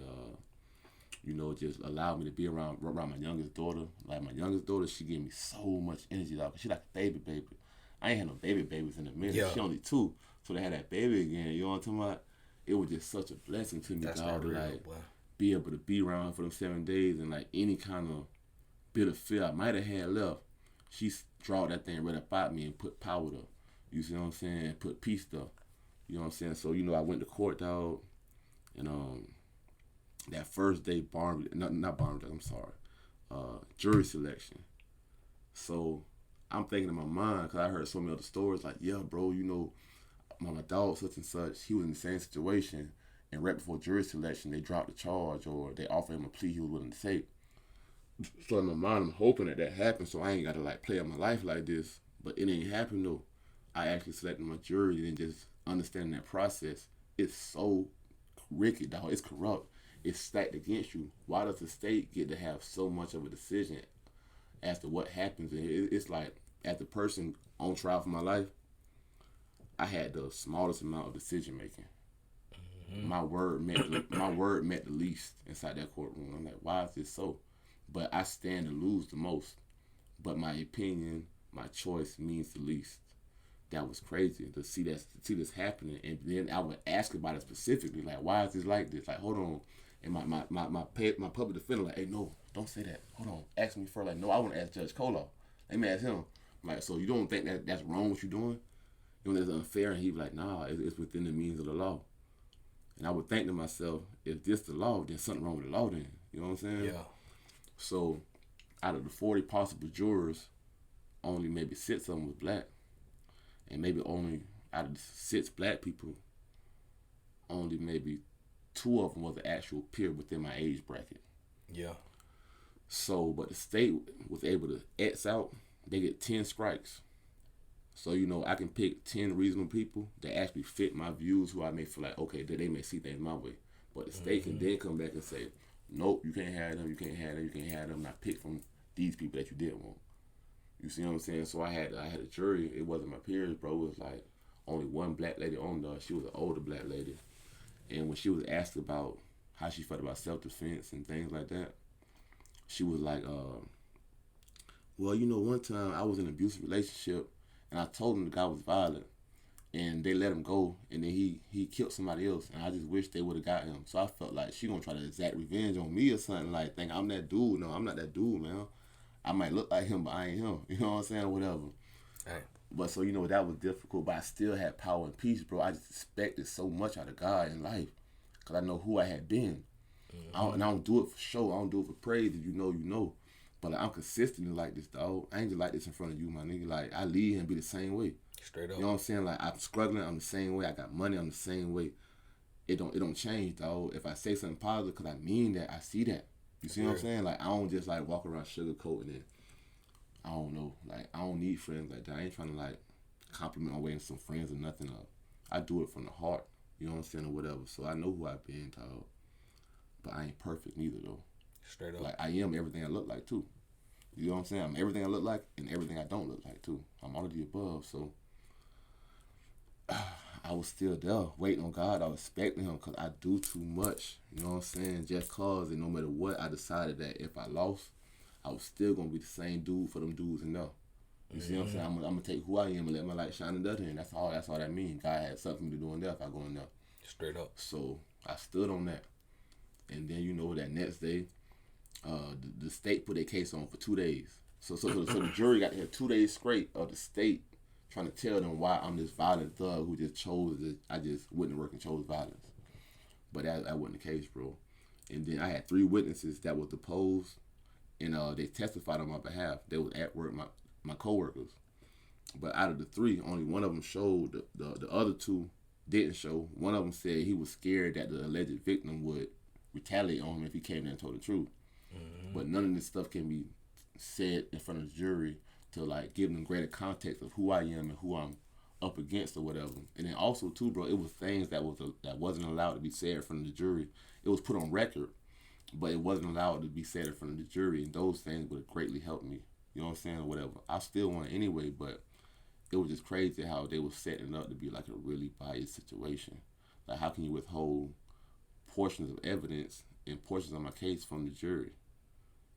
Just allowed me to be around my youngest daughter. Like my youngest daughter, she gave me so much energy. Like she like a baby. I ain't had no babies in a minute. Yeah. She only 2, so they had that baby again. You know what I'm talking about? It was just such a blessing to me, dog, to like be able to be around for them 7 days, and like any kind of bit of fear I might have had left, she drawed that thing right up out me and put power up. You see what I'm saying? Put peace up. You know what I'm saying? So I went to court, dog, and that first day jury selection. So I'm thinking in my mind, because I heard so many other stories like, yeah, bro, my dog such and such, he was in the same situation, and right before jury selection, they dropped the charge or they offered him a plea he was willing to take. So in my mind, I'm hoping that happened, so I ain't got to like play out my life like this. But it ain't happened though. I actually selected my jury, and just understanding that process, it's so wicked, dog. It's corrupt. It's stacked against you. Why does the state get to have so much of a decision as to what happens? And it's like, as the person on trial for my life, I had the smallest amount of decision making. Mm-hmm. My word meant the least inside that courtroom. I'm like, why is this so? But I stand to lose the most. But my opinion, my choice means the least. That was crazy to see this happening. And then I would ask about it specifically, like, why is this like this? Like, hold on. And my public defender, like, hey, no, don't say that. Hold on. Ask me first. Like, no, I want to ask Judge Kolo. Let me ask him. I'm like, so you don't think that's wrong what you're doing? It's unfair? And he'd be like, nah, it's within the means of the law. And I would think to myself, if this the law, then something wrong with the law then. You know what I'm saying? Yeah. So out of the 40 possible jurors, only maybe 6 of them was black. And maybe only out of the 6 black people, only maybe 2 of them was an actual peer within my age bracket. Yeah. So, but the state was able to X out. They get 10 strikes. So, I can pick 10 reasonable people that actually fit my views, who I may feel like, okay, that they may see things my way. But the state can then come back and say, nope, you can't have them, you can't have them, you can't have them. And I pick from these people that you did want. You see what I'm saying? So I had a jury. It wasn't my peers, bro. It was like only one black lady on there. She was an older black lady. And when she was asked about how she felt about self-defense and things like that, she was like, well, one time I was in an abusive relationship, and I told him the guy was violent, and they let him go, and then he killed somebody else, and I just wish they would have got him. So I felt like she gonna try to exact revenge on me or something, like, think I'm that dude. No, I'm not that dude, man. I might look like him, but I ain't him. You know what I'm saying? Whatever. Right. But so, that was difficult, but I still had power and peace, bro. I just expected so much out of God in life, because I know who I had been. Mm-hmm. I don't do it for show. I don't do it for praise. If you know. But like, I'm consistently like this, dog. I ain't just like this in front of you, my nigga. Like, I leave and be the same way. Straight up. You know what I'm saying? Like, I'm struggling, I'm the same way. I got money, I'm the same way. It don't change, dog. If I say something positive, because I mean that, I see that. You see what I'm saying? Like, I don't just like walk around sugarcoating it. I don't know. Like, I don't need friends like that. I ain't trying to like compliment my way into some friends or nothing. I do it from the heart. You know what I'm saying, or whatever. So I know who I've been, dog. But I ain't perfect neither, though. Straight up. Like, I am everything I look like, too. You know what I'm saying? I'm everything I look like and everything I don't look like, too. I'm all of the above, so I was still there, waiting on God. I was expecting him, because I do too much. You know what I'm saying? Just cause, and no matter what, I decided that if I lost, I was still going to be the same dude for them dudes in there. You see what I'm saying? I'm going to take who I am and let my light shine in the other end. That's all that means. God had something to do in there if I go in there. Straight up. So I stood on that. And then, that next day, the state put their case on for 2 days. So the jury got to have 2 days straight of the state trying to tell them why I'm this violent thug who just I just went to work and chose violence. But that wasn't the case, bro. And then I had 3 witnesses that was deposed, and they testified on my behalf. They was at work, my coworkers. But out of the 3, only one of them showed. The other 2 didn't show. One of them said he was scared that the alleged victim would retaliate on him if he came there and told the truth. Mm-hmm. But none of this stuff can be said in front of the jury to like give them greater context of who I am and who I'm up against or whatever. And then also too, bro, it was things that wasn't allowed to be said in front of the jury. It was put on record, but it wasn't allowed to be said in front of the jury, and those things would have greatly helped me. You know what I'm saying, or whatever. I still won anyway, but it was just crazy how they were setting it up to be like a really biased situation. Like, how can you withhold portions of evidence and portions of my case from the jury?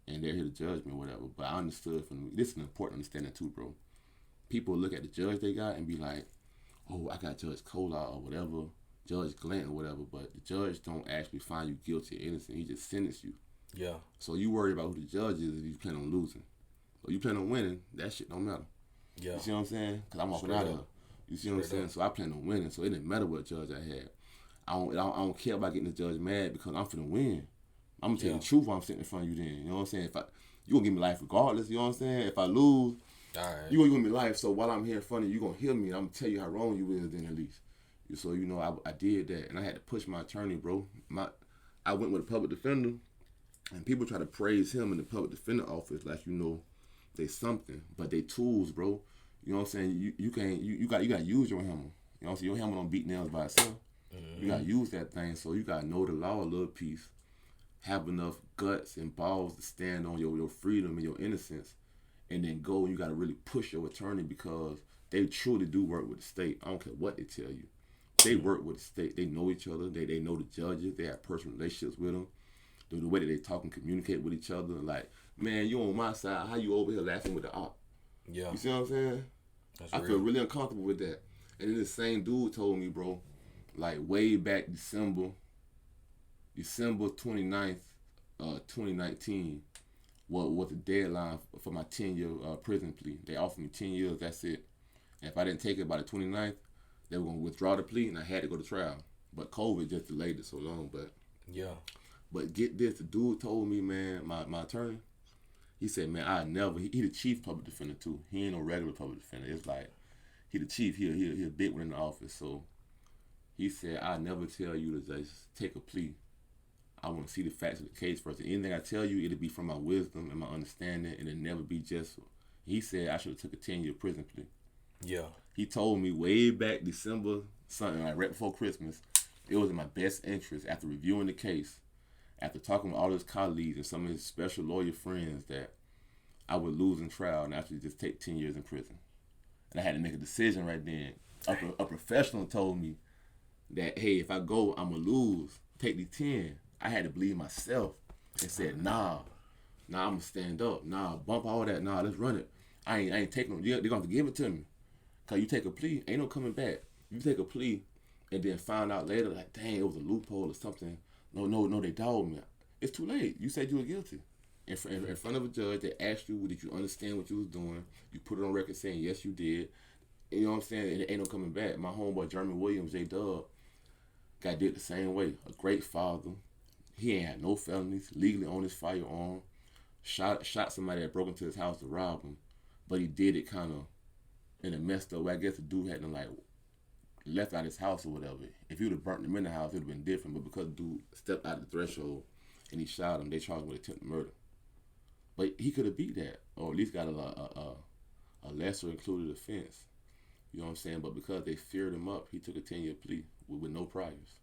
And they're here to judge me or whatever. But I understood this is an important understanding too, bro. People look at the judge they got and be like, oh, I got Judge Kolar or whatever, Judge Glenn or whatever, but the judge don't actually find you guilty or innocent. He just sentenced you. Yeah. So you worry about who the judge is if you plan on losing. But you plan on winning, that shit don't matter. Yeah. You see what I'm saying? Because I'm walking out of. You see what I'm saying? So I plan on winning, so it didn't matter what judge I had. I don't care about getting the judge mad because I'm finna win. I'm gonna tell you the truth while I'm sitting in front of you then. You know what I'm saying? You gonna give me life regardless, you know what I'm saying? If I lose, all right, you gonna give me life. So while I'm here in front of you, you gonna hear me and I'm gonna tell you how wrong you is then at least. So, you know, I did that and I had to push my attorney, bro. I went with a public defender and people try to praise him in the public defender office like, you know, they something. But they tools, bro. You know what I'm saying? You gotta use your hammer. You know what I'm saying? Your hammer don't beat nails by itself. Mm-hmm. You gotta use that thing, so you gotta know the law a little piece. Have enough guts and balls to stand on your freedom and your innocence, and then go and you got to really push your attorney because they truly do work with the state. I don't care what they tell you. They work with the state. They know each other. They know the judges. They have personal relationships with them. The way that they talk and communicate with each other. Like, man, you on my side. How you over here laughing with the op? Yeah. You see what I'm saying? I feel really uncomfortable with that. And then the same dude told me, bro, like way back December 29th, 2019, was the deadline for my 10-year prison plea. They offered me 10 years, that's it. And if I didn't take it by the 29th, they were going to withdraw the plea, and I had to go to trial. But COVID just delayed it so long. But get this, the dude told me, man, my attorney, he said, man, he the chief public defender too. He ain't no regular public defender. It's like, he the chief, he a big one in the office. So he said, I never tell you to just take a plea. I want to see the facts of the case first. Anything I tell you, it'll be from my wisdom and my understanding, and it'll never be just. He said I should have took a 10-year prison plea. Yeah. He told me way back December, something like right before Christmas, it was in my best interest after reviewing the case, after talking with all his colleagues and some of his special lawyer friends, that I would lose in trial and actually just take 10 years in prison. And I had to make a decision right then. A professional told me that, hey, if I go, I'm going to lose. Take the 10. I had to believe myself and said, nah, I'm going to stand up. Nah, bump all that. Nah, let's run it. I ain't taking them. They're going to have to give it to me. Because you take a plea, ain't no coming back. You take a plea and then find out later, like, dang, it was a loophole or something. No, they dogged me. It's too late. You said you were guilty. In front of a judge, they asked you, did you understand what you was doing? You put it on record saying, yes, you did. And you know what I'm saying? And it ain't no coming back. My homeboy, Jeremy Williams, J-Dub, got did the same way. A great father. He ain't had no felonies, legally owned his firearm, shot somebody that broke into his house to rob him. But he did it kind of in a messed up way. I guess the dude hadn't like left out his house or whatever. If he would have burnt him in the house, it would have been different. But because the dude stepped out the threshold and he shot him, they charged him with attempted murder. But he could have beat that, or at least got a lesser included offense. You know what I'm saying? But because they feared him up, he took a 10-year plea with no priors.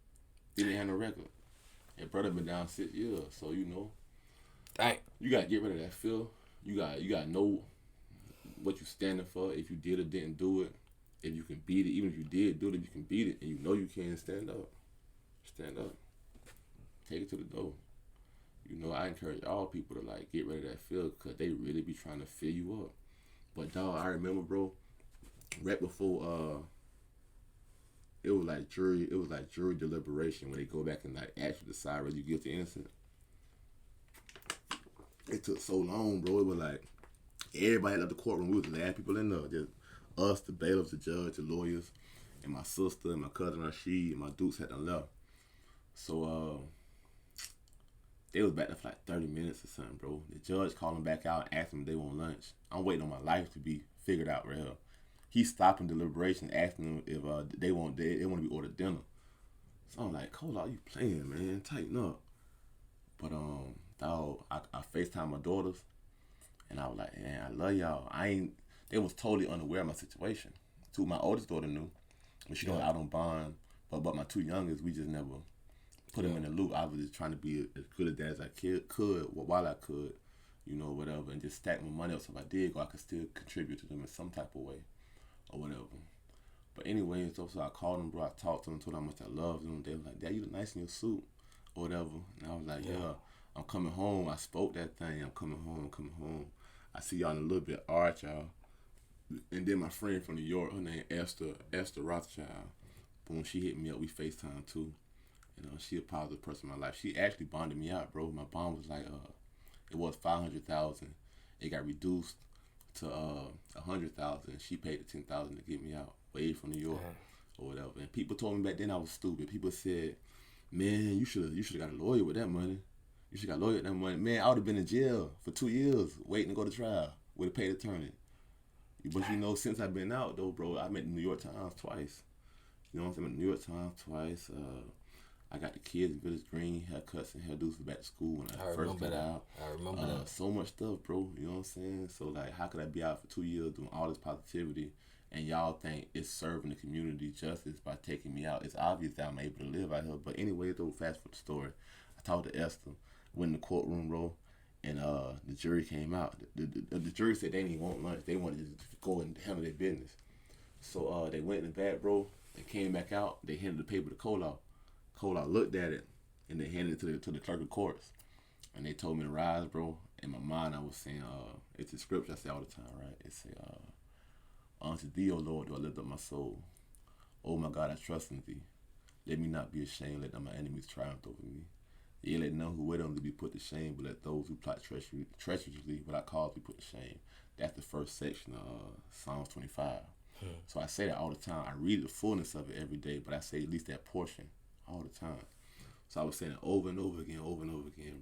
He didn't have no record. And brother been down 6 years, so you know. Dang. You gotta get rid of that fear. You gotta know what you standing for. If you did or didn't do it, if you can beat it, even if you did do it, if you can beat it, and you know you can, stand up. Stand up. Take it to the door. You know, I encourage all people to like get rid of that fear because they really be trying to fill you up. But dog, I remember, bro, right before it was like jury deliberation when they go back and like actually decide whether you guilty or innocent. It took so long, bro. It was like everybody left the courtroom. We was the last people in there. Just us, the bailiffs, the judge, the lawyers, and my sister and my cousin Rashid and my dukes had done left. So they was back there for like 30 minutes or something, bro. The judge called them back out and asked them if they want lunch. I'm waiting on my life to be figured out right here. He's stopping deliberation, asking them if they want to be ordered dinner. So I'm like, hold on, you playing, man? Tighten up. But dog, I FaceTime my daughters, and I was like, man, I love y'all. They was totally unaware of my situation. My oldest daughter knew, but she don't out on bond. But my two youngest, we just never put them in the loop. I was just trying to be as good a dad as I could while I could, whatever, and just stack my money up so if I did go, I could still contribute to them in some type of way or whatever. But anyway, so I called them, bro. I talked to them, told them how much I loved them. They were like, Dad, you look nice in your suit or whatever. And I was like, yeah, I'm coming home. I spoke that thing. I'm coming home. I see y'all in a little bit. All right, y'all. And then my friend from New York, her name Esther Rothschild. Boom, she hit me up. We FaceTime too. She a positive person in my life. She actually bonded me out, bro. My bond was like, it was $500,000. It got reduced to $100,000. She paid the $10,000 to get me out, way from New York or whatever. And people told me back then I was stupid. People said, man, you should have got a lawyer with that money. You should got a lawyer with that money. Man, I would have been in jail for 2 years waiting to go to trial with a paid attorney. But since I've been out though, bro, I met the New York Times twice. You know what I'm saying? New York Times twice. I got the kids in Village Green, haircuts and hairdos for back to school when I first got out. I remember that. So much stuff, bro. You know what I'm saying? So, like, how could I be out for 2 years doing all this positivity and y'all think it's serving the community justice by taking me out? It's obvious that I'm able to live out here. But anyway, though, fast for the story. I talked to Esther, went in the courtroom, bro, and the jury came out. The jury said they didn't want lunch. They wanted to just go and handle their business. So they went in the back, bro. They came back out. They handed the paper to Cola. Cola looked at it, and they handed it to the clerk of courts. And they told me to rise, bro. In my mind, I was saying, it's a scripture I say all the time, right? It say, unto thee, O Lord, do I lift up my soul. Oh my God, I trust in thee. Let me not be ashamed. Let not my enemies triumph over me. Yea, let none who wait on thee be put to shame, but let those who plot treacherously without cause be put to shame. That's the first section of Psalms 25. So I say that all the time. I read the fullness of it every day, but I say at least that portion all the time. So I was saying it over and over again,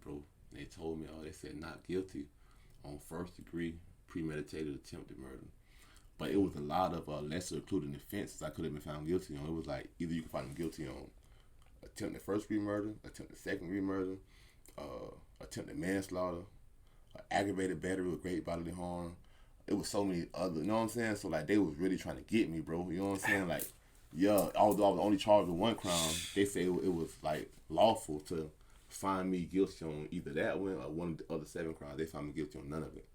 bro. And they told me, they said not guilty on first degree premeditated attempted murder. But it was a lot of lesser included offenses I could have been found guilty on. It was like either you could find them guilty on attempted first degree murder, attempted second degree murder, attempted manslaughter, aggravated battery with great bodily harm. It was so many other, you know what I'm saying? So like they was really trying to get me, bro. You know what I'm saying? Like, yeah, although I was only charged with one crime, they say it was like lawful to find me guilty on either that one or one of the other 7 crimes. They found me guilty on none of it.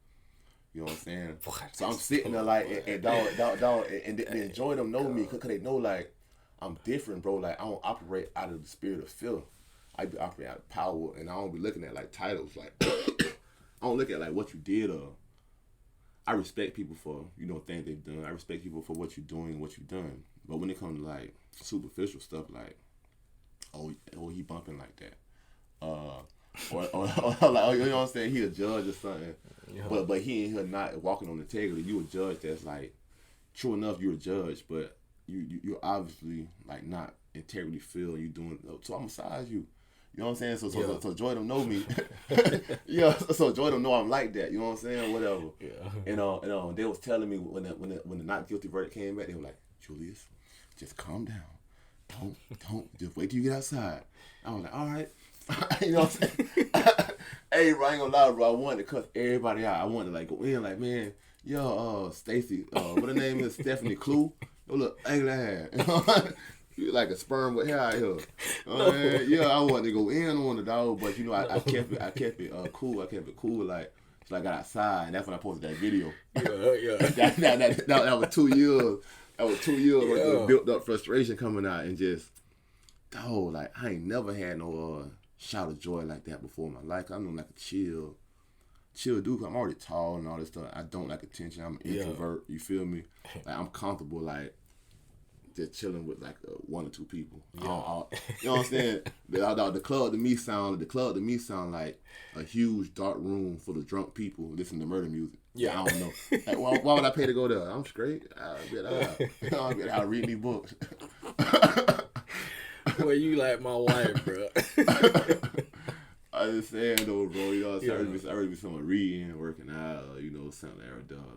You know what I'm saying? So I'm sitting there like, and dog, and they enjoy them know me because they know like I'm different, bro. Like I don't operate out of the spirit of fear. I be operating out of power, and I don't be looking at like titles. Like I don't look at like what you did or. I respect people for, things they've done. I respect people for what you're doing and what you've done. But when it comes to, like, superficial stuff, like, oh, he bumping like that. Or like, you know what I'm saying? He a judge or something. Yeah. But he ain't here not walking on integrity. You a judge that's, like, true enough, you're a judge, but you're obviously, like, not integrity filled. You doing, so I'm massage you. You know what I'm saying? So Joy don't know me. Yeah, so Joy don't know I'm like that. You know what I'm saying? Whatever. Yeah. And they was telling me when the not guilty verdict came back, they were like, Julius, just calm down. Don't just wait till you get outside. I was like, all right. You know what I'm saying? Hey, bro, I ain't gonna lie, bro. I wanted to cuss everybody out. I wanted to like go in like, man, yo, Stacy, what her name is? Stephanie Clue. Yo, look, ugly ass. You like a sperm with hair out here. Yeah, I wanted to go in on the dog, but I kept it cool. I kept it cool, like till I got outside, and that's when I posted that video. Yeah. that was 2 years. That was 2 years worth of built up frustration coming out, and just dog, like I ain't never had no shout of joy like that before in my life. I'm like a chill dude. I'm already tall and all this stuff. I don't like attention. I'm an introvert. You feel me? Like I'm comfortable, like. Just chilling with like 1 or 2 people. Yeah. You know what I'm saying? The club to me sound like a huge dark room full of drunk people listening to murder music. Yeah, I don't know. Like, why would I pay to go there? I'm straight. I'll get out reading these books. Well, you like my wife, bro. I just saying though, bro. You know what I'm saying? I really be someone reading, working out, something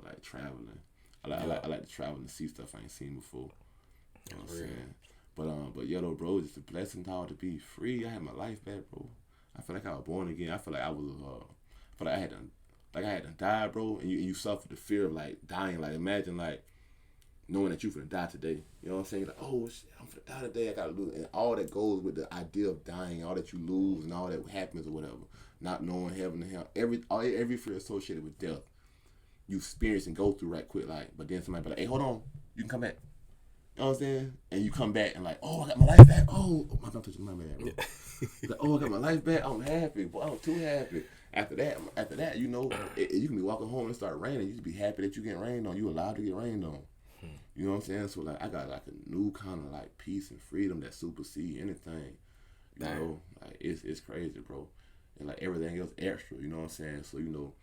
like traveling. I like to travel and see stuff I ain't seen before. You know what I'm saying? But yeah, though, bro, it's just a blessing to be free. I had my life back, bro. I feel like I was born again. I feel like I was, I feel like I had to die, bro. And you suffer the fear of like dying. Like imagine like knowing that you're finna die today. You know what I'm saying? Like, oh shit, I'm finna die today. I gotta lose, and all that goes with the idea of dying, all that you lose, and all that happens or whatever. Not knowing heaven and hell, every fear associated with death, you experience and go through right quick. Like, but then somebody be like, hey, hold on, you can come back. You know what I'm saying? And you come back and like, oh, I got my life back. Oh, my mouth touching my bad, bro. Like, oh, I got my life back. I'm happy. Boy, I'm too happy. After that, you know, you can be walking home and start raining. You can be happy that you get rained on. You allowed to get rained on. You know what I'm saying? So like, I got like a new kind of like peace and freedom that supersedes anything. You know, like it's crazy, bro. And like everything else extra. You know what I'm saying? So you know,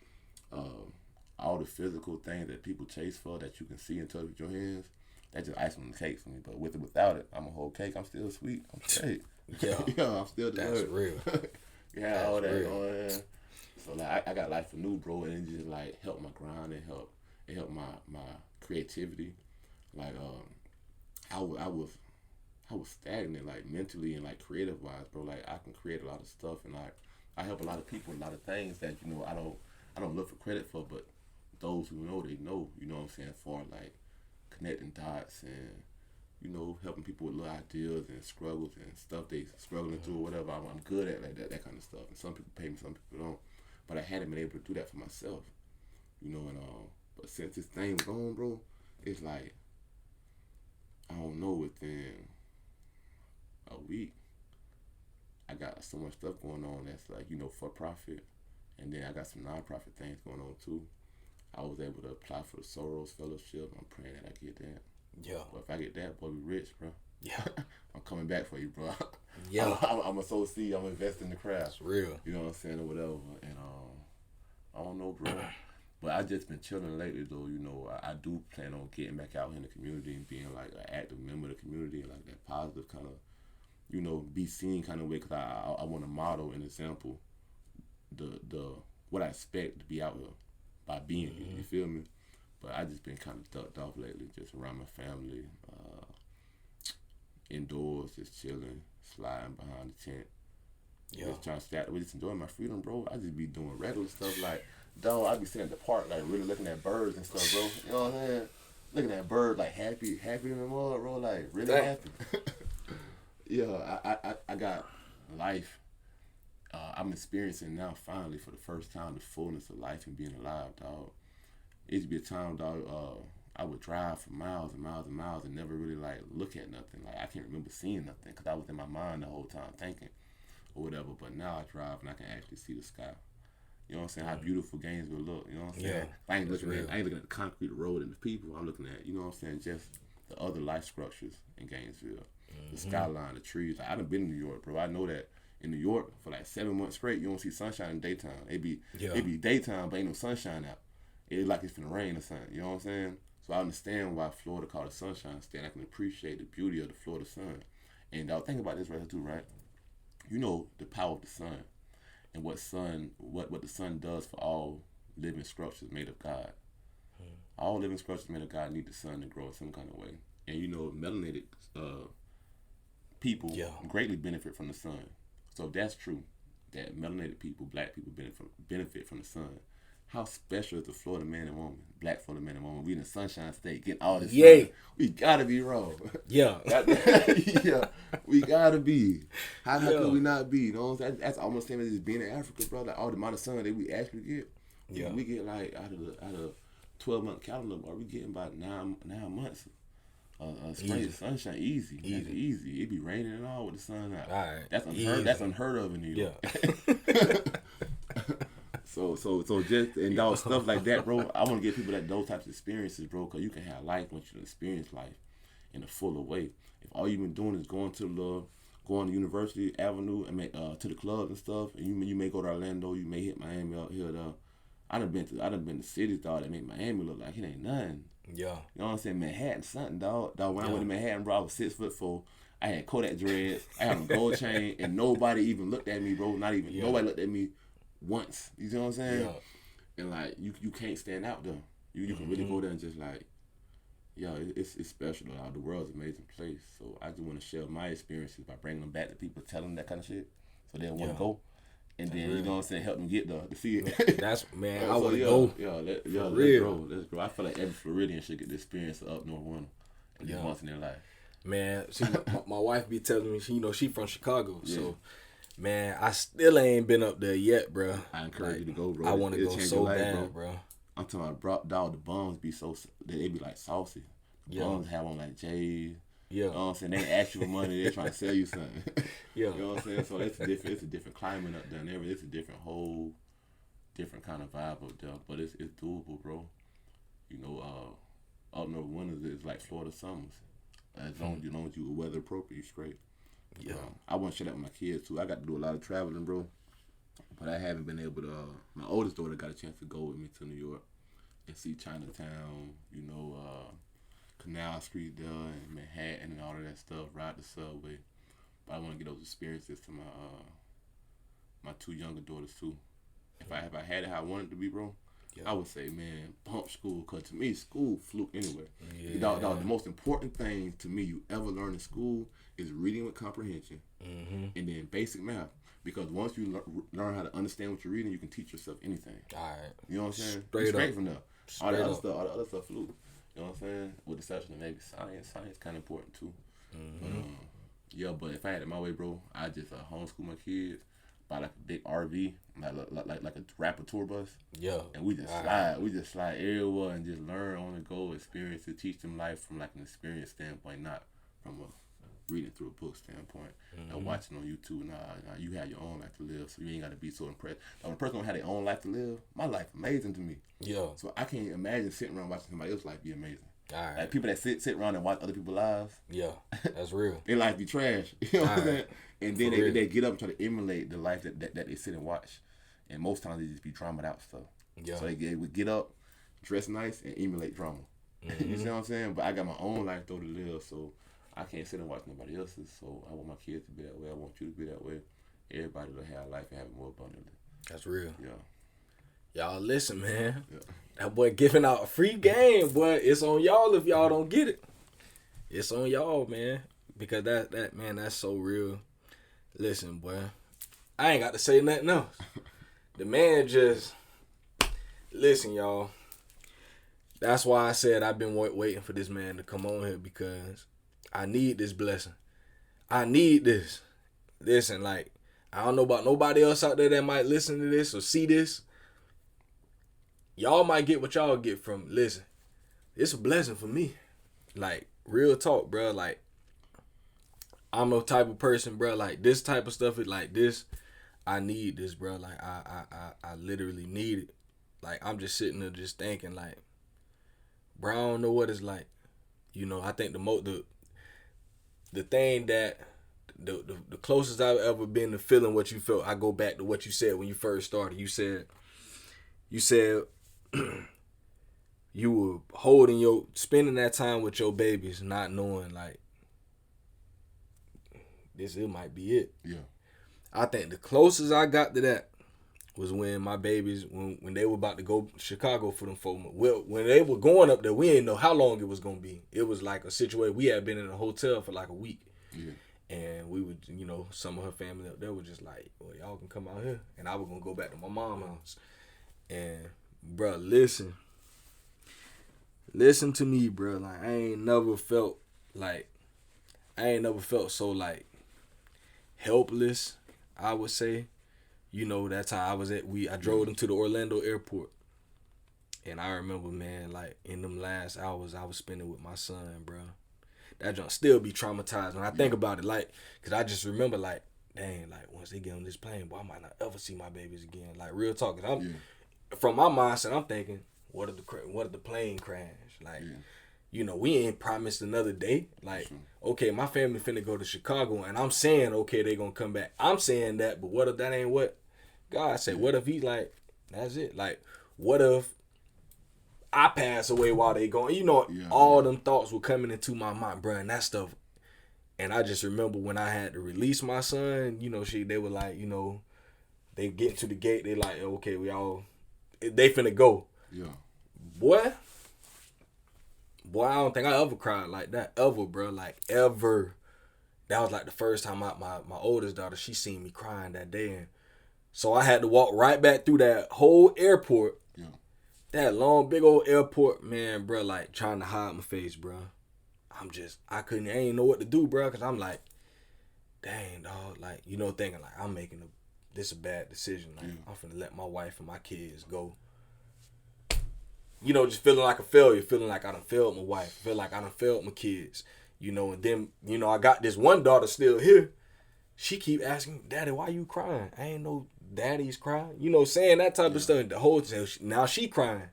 all the physical things that people chase for that you can see and touch with your hands, that's just icing on the cake for me. But with it, without it, I'm a whole cake. I'm still sweet. I'm straight. Yeah, I'm still the That's real. Yeah, that's all that real. Going on. So like I got life anew, bro, and it just like helped my grind and helped my creativity. Like I was stagnant like mentally and like creative wise, bro. Like I can create a lot of stuff and like I help a lot of people in a lot of things that, you know, I don't look for credit for, but those who know, they know, you know what I'm saying, for like connecting dots and, you know, helping people with little ideas and struggles and stuff they struggling through or whatever. I'm good at like that kind of stuff. And some people pay me, some people don't. But I hadn't been able to do that for myself, you know. And but since this thing's gone, bro, it's like I don't know. Within a week, I got so much stuff going on that's like, you know, for profit, and then I got some non-profit things going on too. I was able to apply for the Soros Fellowship. I'm praying that I get that. Yeah. But if I get that, boy, we rich, bro. Yeah. I'm coming back for you, bro. Yeah. I'm a soul seed. I'm investing in the craft. That's real. You know what I'm saying, or whatever. And I don't know, bro. But I just been chilling lately, though. You know, I do plan on getting back out in the community and being like an active member of the community, like that positive kind of, you know, be seen kind of way. Cause I want to model and example the what I expect to be out here by being here. You feel me? But I just been kind of ducked off lately, just around my family, indoors, just chilling, sliding behind the tent. Yeah. Just trying to start with just enjoying my freedom, bro. I just be doing regular stuff like, dog, I be sitting at the park, like really looking at birds and stuff, bro. You know what I'm saying? Looking at birds, like happy in the mud, bro, like really happy. Yeah, I got life. I'm experiencing now finally for the first time the fullness of life and being alive, dog. It used to be a time, dog, I would drive for miles and miles and miles and never really like look at nothing. Like I can't remember seeing nothing because I was in my mind the whole time thinking or whatever. But now I drive and I can actually see the sky. You know what I'm saying? How beautiful Gainesville look. You know what I'm saying? I ain't looking at the concrete road and the people. I'm looking at, you know what I'm saying, just the other life structures in Gainesville. The skyline, the trees. Like, I done been in New York, bro. I know that in New York for like 7 months straight, you don't see sunshine in daytime. It be daytime, but ain't no sunshine out. It's like it's finna rain or something. You know what I'm saying? So I understand why Florida called it Sunshine State. I can appreciate the beauty of the Florida sun. And think about this right here too, right? You know the power of the sun and what the sun does for all living structures made of God. All living structures made of God need the sun to grow in some kind of way. And you know, melanated people greatly benefit from the sun. So if that's true, that melanated people, black people benefit from the sun, how special is the Florida man and woman, black Florida man and woman? We in the Sunshine State getting all this sun. We gotta be wrong. Yeah. We gotta be. How could we not be? You know what I'm saying? That's almost the same as just being in Africa, bro. Like all the amount of sun that we actually get. Yeah. We get like out of 12-month calendar, bro, we getting about 9 months. Spring sunshine, easy. It be raining and all with the sun out. All right. That's unheard of in New York. Yeah. So just and all stuff like that, bro. I want to give people those types of experiences, bro, because you can have life once you experience life in a fuller way. If all you've been doing is going to University Avenue and to the clubs and stuff, and you may go to Orlando, you may hit Miami out here. I done been to cities, dog, that make Miami look like it ain't nothing. Yeah. You know what I'm saying? Manhattan, something, dog. When I went to Manhattan, bro, I was 6'4". I had Kodak dreads. I had a gold chain, and nobody even looked at me, bro. Nobody looked at me once. You know what I'm saying? Yeah. And like you can't stand out there. You can really go there and just like, it's special. Though. The world's an amazing place. So I just want to share my experiences by bringing them back to people, telling them that kind of shit, so they want to go. And then, you know what I'm saying, help them get to see it. That's, man, I want to go. Let's grow. I feel like every Floridian should get the experience of up north winter. Just once in their life. Man, see, my wife be telling me, she from Chicago, so man, I still ain't been up there yet, bro. I encourage you to go, bro. I want to go so bad, bro. I'm talking about, dog, the bums be so, they be like saucy. The bums have on like J's. Yeah. You know what I'm saying? They ain't ask you for money, they trying to sell you something. Yeah. You know what I'm saying? So it's a different climate up there and everything. It's a different kind of vibe up there. But it's doable, bro. You know, up north winters is like Florida summers. As long as you weather appropriate, you straight. Yeah. I want to share that with my kids too. I got to do a lot of traveling, bro. But I haven't been able to. My oldest daughter got a chance to go with me to New York and see Chinatown, Canal Street there and Manhattan and all of that stuff, ride the subway. But I want to get those experiences to my two younger daughters too. If I had it how I wanted it to be, bro, I would say, man, bump school, because to me, school fluke anyway. Yeah. Dog, the most important thing to me you ever learn in school is reading with comprehension and then basic math. Because once you learn how to understand what you're reading, you can teach yourself anything. All right. You know what I'm saying? Straight from there. All the other stuff fluke. You know what I'm saying? With the exception of maybe science. Science kind of important too. But if I had it my way, bro, I just homeschool my kids, buy like a big RV, like a rapid tour bus. Yeah. And we just slide. We just slide everywhere and just learn on the go, experience to teach them life from like an experience standpoint, not from a reading through a book standpoint. And watching on YouTube. Nah, you have your own life to live, so you ain't got to be so impressed. Now, when a person don't have their own life to live, my life amazing to me. Yeah. So I can't imagine sitting around watching somebody else's life be amazing. All right. Like people that sit around and watch other people's lives. Yeah, that's real. Their life be trash. You know what I'm saying? And then they get up and try to emulate the life that they sit and watch. And most times they just be dramaed out stuff. Yeah. So they would get up, dress nice, and emulate drama. You see what I'm saying? But I got my own life though to live, so I can't sit and watch nobody else's. So I want my kids to be that way. I want you to be that way. Everybody will have life and have it more abundantly. That's real. Yeah. Y'all listen, man. Yeah. That boy giving out a free game, boy. It's on y'all if y'all don't get it. It's on y'all, man. Because that man, that's so real. Listen, boy. I ain't got to say nothing else. The man just... Listen, y'all. That's why I said I've been waiting for this man to come on here, because I need this blessing. I need this. Listen, like, I don't know about nobody else out there that might listen to this or see this. Y'all might get what y'all get from. Listen, it's a blessing for me. Like, real talk, bro. Like, I'm the type of person, bro. Like, this type of stuff is like this. I need this, bro. Like, I literally need it. Like, I'm just sitting there just thinking, like, bro, I don't know what it's like. You know, I think the thing that the closest I've ever been to feeling what you felt, I go back to what you said when you first started. You said you were spending that time with your babies, not knowing like it might be it. Yeah. I think the closest I got to that was when my babies, when they were about to go to Chicago for them 4 months. Well, when they were going up there, we didn't know how long it was going to be. It was like a situation. We had been in a hotel for like a week. Yeah. And we would, some of her family up there were just like, well, y'all can come out here. And I was going to go back to my mom's house. And, bro, listen to me, bro. Like, I ain't never felt so, like, helpless, I would say. That time I drove them to the Orlando airport. And I remember, man, like, in them last hours I was spending with my son, bro. That junk still be traumatized when I think about it, like, because I just remember, like, dang, like, once they get on this plane, boy, I might not ever see my babies again. Like, real talk. From my mindset, I'm thinking, what if the plane crash? Like, we ain't promised another day. Like, okay, my family finna go to Chicago, and I'm saying, okay, they gonna come back. I'm saying that, but what if that ain't what God said? What if he like, that's it? Like, what if I pass away while they going? All them thoughts were coming into my mind, bro, and that stuff. And I just remember when I had to release my son, they were like, they get to the gate, they like, okay, they finna go. Yeah. Boy, I don't think I ever cried like that, ever, bro. Like, ever. That was like the first time my oldest daughter, she seen me crying that day. And so I had to walk right back through that whole airport. Yeah. That long, big old airport, man, bro, like, trying to hide my face, bro. I ain't know what to do, bro, because I'm like, dang, dog, like, you know, thinking like I'm making this a bad decision. Like, I'm finna let my wife and my kids go. You know, just feeling like a failure, feeling like I done failed my wife, feel like I done failed my kids, you know. And then, you know, I got this one daughter still here. She keep asking, Daddy, why you crying? I ain't know Daddy's crying. You know, saying that type of stuff. The whole time, now she crying.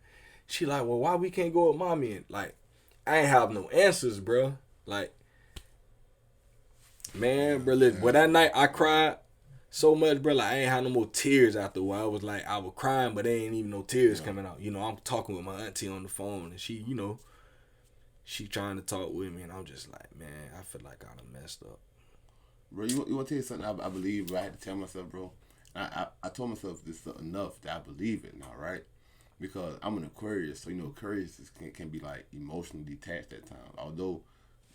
She like, well, why we can't go with mommy? And like, I ain't have no answers, bro. Like, man, bro, listen, but that night I cried so much, bro, like I ain't had no more tears after a while. I was crying, but there ain't even no tears coming out. You know, I'm talking with my auntie on the phone, and she, you know, she trying to talk with me, and I'm just like, man, I feel like I done messed up. Bro, you want to tell you something I believe, bro? I had to tell myself, bro. I told myself this enough that I believe it now, right? Because I'm an Aquarius, so, you know, Aquarius can be, like, emotionally detached at times. Although,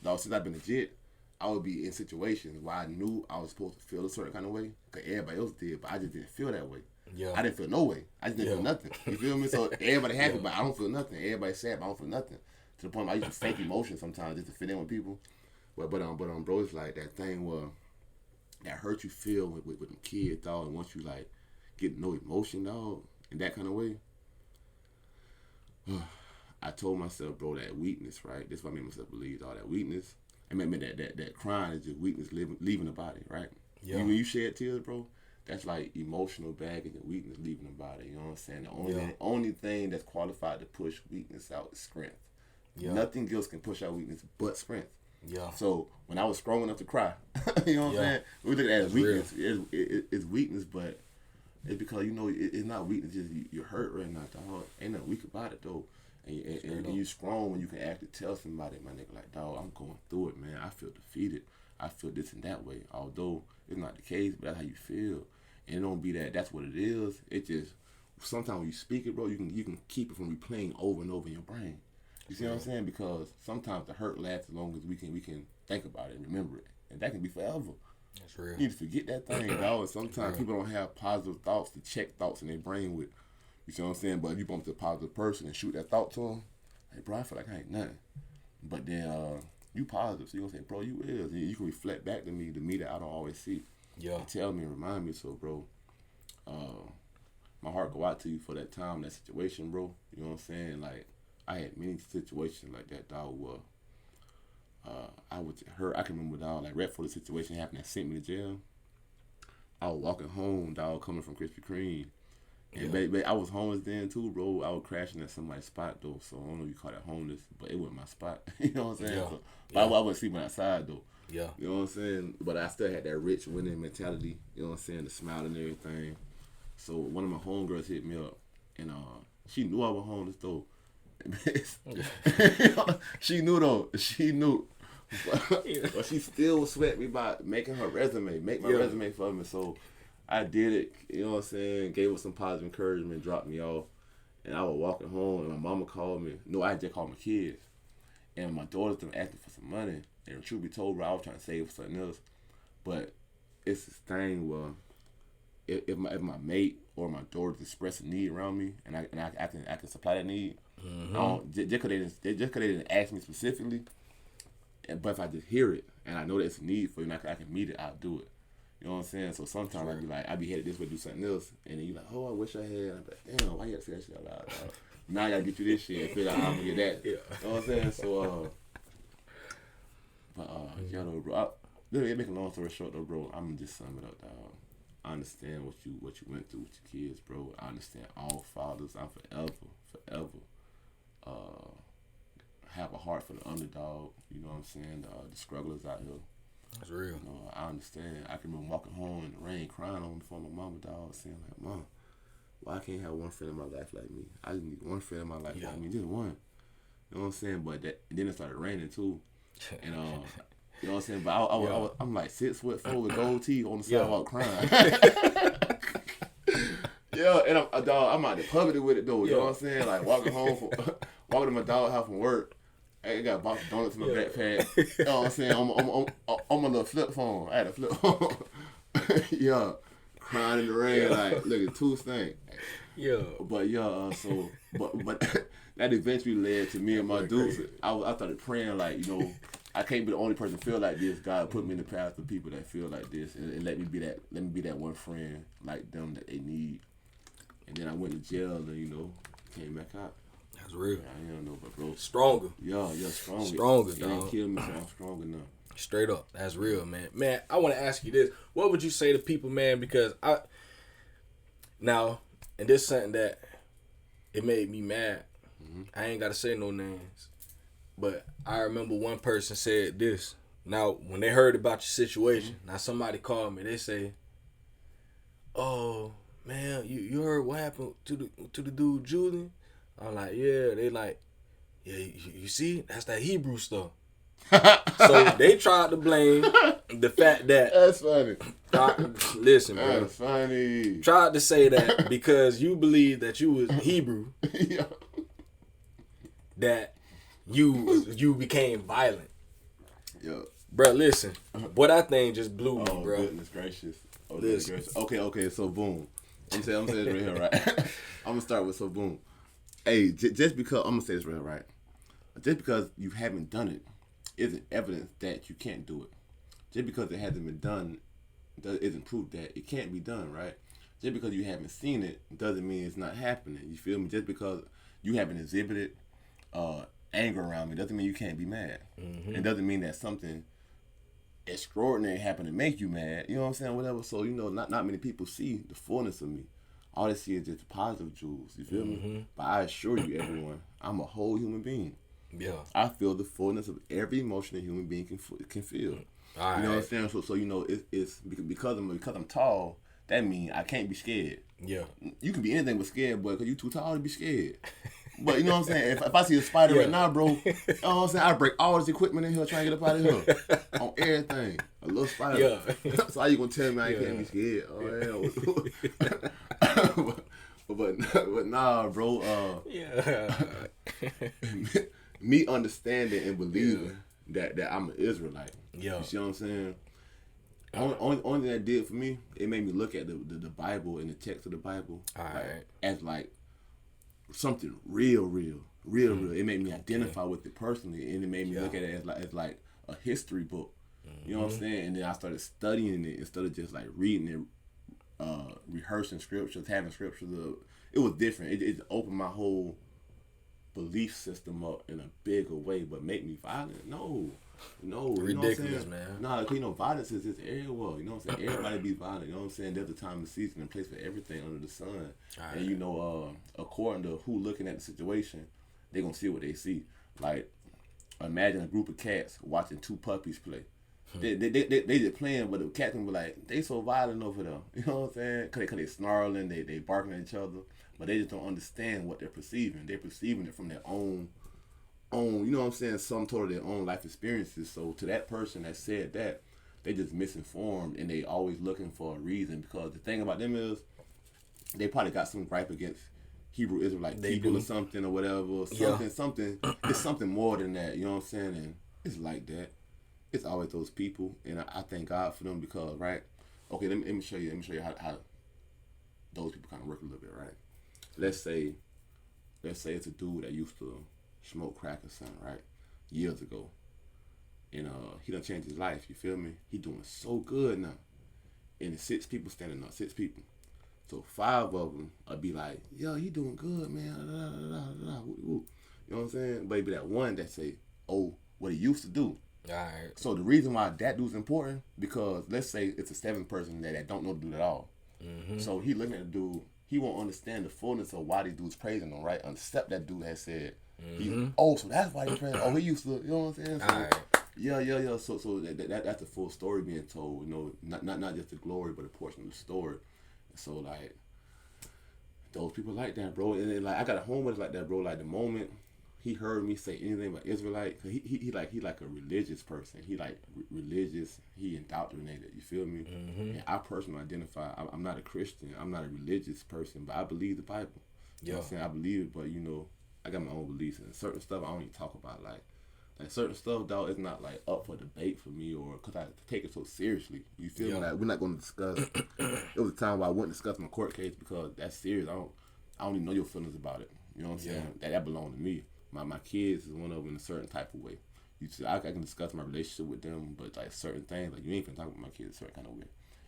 since I've been legit, I would be in situations where I knew I was supposed to feel a certain kind of way, because everybody else did, but I just didn't feel that way. Yeah. I didn't feel no way. I just didn't feel nothing. You feel me? So everybody happy, but I don't feel nothing. Everybody sad, but I don't feel nothing. To the point where I used to fake emotions sometimes just to fit in with people. But bro, it's like that thing where that hurt you feel with the kids, dog, and once you, like, get no emotion, dog, in that kind of way, I told myself, bro, that weakness, right? That's what I made myself believe, all that weakness. I mean, that crying is just weakness leaving the body, right? Yeah. When you shed tears, bro, that's like emotional baggage and weakness leaving the body. You know what I'm saying? The only thing that's qualified to push weakness out is strength. Yeah. Nothing else can push out weakness but strength. Yeah. So when I was strong enough to cry, you know what I'm saying? We look at it as weakness. It's weakness, but it's because, you know, it's not weakness. Just you're hurt right now, dog. Ain't nothing weak about it, though. And you strong when you can actually tell somebody, my nigga, like, dog, I'm going through it, man. I feel defeated. I feel this and that way. Although it's not the case, but that's how you feel. And it don't be that's what it is. It just, sometimes when you speak it, bro, you can keep it from replaying over and over in your brain. You see what I'm saying? Because sometimes the hurt lasts as long as we can think about it and remember it. And that can be forever. That's real. You need to forget that thing, dog. And sometimes people don't have positive thoughts to check thoughts in their brain with. You see what I'm saying? But if you bump to a positive person and shoot that thought to them, hey, bro, I feel like I ain't nothing. But then you positive, so you gonna say, bro, you is. And you can reflect back to me that I don't always see. Yeah. And tell me and remind me. So, bro, my heart go out to you for that time, that situation, bro. You know what I'm saying? Like, I had many situations like that, dog, where I was hurt. I can remember, dog, like, right before the situation happened that sent me to jail. I was walking home, dog, coming from Krispy Kreme. And baby, I was homeless then too, bro. I was crashing at somebody's spot though, so I don't know if you call that homeless, but it wasn't my spot. You know what I'm saying? Yeah. So, but I wasn't sleeping outside though. Yeah. You know what I'm saying? But I still had that rich winning mentality. You know what I'm saying? The smile and everything. So one of my homegirls hit me up, and she knew I was homeless though. She knew though. She knew. But she still sweat me by making her resume, make my resume for me. So I did it, you know what I'm saying, gave her some positive encouragement, dropped me off, and I was walking home, and my mama called me. No, I just called my kids. And my daughter's been asking for some money, and truth be told, bro, I was trying to save for something else. But it's this thing where if my mate or my daughter's express a need around me, and I can supply that need, just because they didn't ask me specifically, but if I just hear it, and I know there's a need for it, and I can meet it, I'll do it. You know what I'm saying? So sometimes I be headed this way to do something else, and then you like, oh, I wish I had. I'm like, damn, why you gotta say that shit out loud? Now I gotta get you this shit and figure out how I'm gonna get that. Yeah. You know what I'm saying? So, yeah, though, bro. Making a long story short, though, bro, I'm gonna just sum it up, dog. I understand what you went through with your kids, bro. I understand all fathers. I'm forever have a heart for the underdog. You know what I'm saying? The strugglers out here. That's real. You know, I understand. I can remember walking home in the rain, crying on the phone with my mama, dog, saying like, Mom, why I can't have one friend in my life like me? I just need one friend in my life like me, just one. You know what I'm saying? But then it started raining too, and you know what I'm saying? But I'm like 6'4" with gold teeth on the sidewalk crying. And I'm out there public with it though. You know what I'm saying? Like walking to my dog house from work. I got a box of donuts in my backpack. You know what I'm saying? On my little flip phone. I had a flip phone. Crying in the rain, like, look at two things. Yeah. But but that eventually led to me and my dudes. I started praying, like, you know, I can't be the only person feel like this. God put me in the path of people that feel like this, and let me be that one friend like them that they need. And then I went to jail, and came back out. That's real. I don't know, but bro, stronger. Yeah, stronger. Stronger, it dog. ain't killed me, so I'm stronger now. Straight up, that's real, man. Man, I want to ask you this: what would you say to people, man? Because now, and this is something that it made me mad. Mm-hmm. I ain't gotta say no names, but I remember one person said this. Now, when they heard about your situation, now somebody called me. They say, "Oh man, you heard what happened to the dude Julius?" I'm like, "Yeah." They like, "Yeah, you see, that's that Hebrew stuff." So they tried to blame the fact that that's funny. Listen, bro. That's funny. Tried to say that because you believe that you was Hebrew, yeah. that you became violent. Yeah. Bro, listen. Boy, that thing just blew me, bro. Goodness gracious. Gracious. Okay, so boom. I'm saying this right here, right? I'm gonna start with so boom. Hey, just because I'm gonna say this right here, right? Just because you haven't done it isn't evidence that you can't do it. Just because it hasn't been done isn't proof that it can't be done, right? Just because you haven't seen it doesn't mean it's not happening. You feel me? Just because you haven't exhibited anger around me doesn't mean you can't be mad. Mm-hmm. It doesn't mean that something extraordinary happened to make you mad. You know what I'm saying? Whatever. So, not many people see the fullness of me. All they see is just the positive jewels. You feel me? But I assure you, everyone, I'm a whole human being. Yeah. I feel the fullness of every emotion a human being can feel. All you know right. what I'm saying? So it's because I'm tall. That means I can't be scared. Yeah. You can be anything but scared, boy, because you too tall to be scared. But you know what I'm saying? If I see a spider right now, bro, you know what I'm saying? I break all this equipment in here trying to get up out of here. On everything. A little spider. Yeah. So how you gonna tell me I can't be scared? Oh, hell. but nah, bro. Me understanding and believing that I'm an Israelite. Yeah. You see what I'm saying? Only thing that did for me, it made me look at the Bible and the text of the Bible as like something real. It made me identify with it personally, and it made me look at it as like a history book. You know what I'm saying? And then I started studying it instead of just like reading it, rehearsing scriptures, having scriptures. It was different. It opened my whole belief system up in a bigger way, but make me violent? No. Ridiculous, man. Nah, violence is just everywhere. You know what I'm saying? Everybody be violent. You know what I'm saying? There's a time and season and place for everything under the sun. Right. And according to who looking at the situation, they gonna see what they see. Like, imagine a group of cats watching two puppies play. They just playing, but the cats can be like, they so violent over there. You know what I'm saying? Cause they snarling, they barking at each other, but they just don't understand what they're perceiving. They're perceiving it from their own, you know what I'm saying, some sort of their own life experiences. So to that person that said that, they just misinformed, and they always looking for a reason, because the thing about them is they probably got some gripe against Hebrew Israelite people or something or whatever. Something. It's something more than that. You know what I'm saying? And it's like that. It's always those people, and I thank God for them, because right. Okay, let me show you. Let me show you how those people kind of work a little bit, right? Let's say it's a dude that used to smoke crack or something, right? Years ago. And he done changed his life, you feel me? He doing so good now. And it's 6 people standing up, 6 people. So 5 of them will be like, yo, you doing good, man. You know what I'm saying? But it be that one that say, oh, what he used to do. All right. So the reason why that dude's important, because let's say it's a 7th person that don't know the dude at all. Mm-hmm. So he looking at the dude, he won't understand the fullness of why these dudes praising him, right? Except that dude has said, so that's why he praising. Oh, he used to, you know what I'm saying? So, all right. Yeah. So that's the full story being told, you know, not just the glory, but a portion of the story. So like, those people like that, bro. And then, like, I got a homie like that, bro. Like, the moment he heard me say anything about Israelite, he like a religious person. He like religious. He indoctrinated. You feel me? Mm-hmm. And I personally identify. I'm not a Christian. I'm not a religious person, but I believe the Bible. You know what I'm saying? I believe it, but you know, I got my own beliefs, and certain stuff I don't even talk about. Like certain stuff, dog, is not like up for debate for me, or because I take it so seriously. You feel me? Like, we're not going to discuss. It was a time where I wouldn't discuss my court case because that's serious. I don't even know your feelings about it. You know what I'm saying? That belongs to me. My kids is one of them in a certain type of way. I can discuss my relationship with them, but like certain things, like you ain't finna talk about my kids a certain kind of way.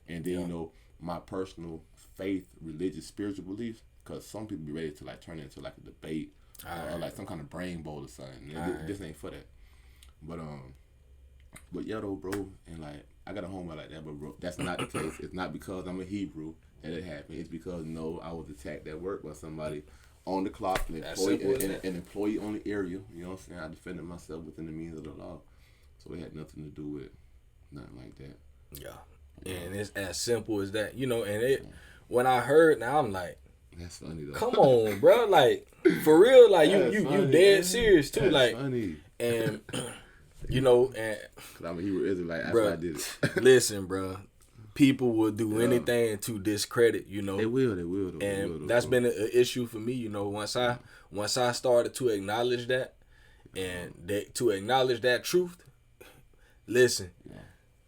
And then, you know, my personal faith, religious, spiritual beliefs, because some people be ready to like turn it into like a debate or like some kind of brain bowl or something. And this ain't for that. But yeah, though, bro, and like I got a homie like that, but bro, that's not the case. It's not because I'm a Hebrew that it happened. It's because no, I was attacked at work by somebody on the clock, an employee on the area. You know what I'm saying? I defended myself within the means of the law, so it had nothing to do with nothing like that. Yeah, and it's as simple as that, you know. And when I heard, now I'm like, that's funny though. Come on, bro, like for real, like you dead man. serious too, That's like funny. And you know, and cause I'm a Hebrew Israelite, that's bro, why I did it. Listen, bro, people will do anything to discredit, you know. They will. And that's been an issue for me, you know. Once I started to acknowledge that, and to acknowledge that truth, listen,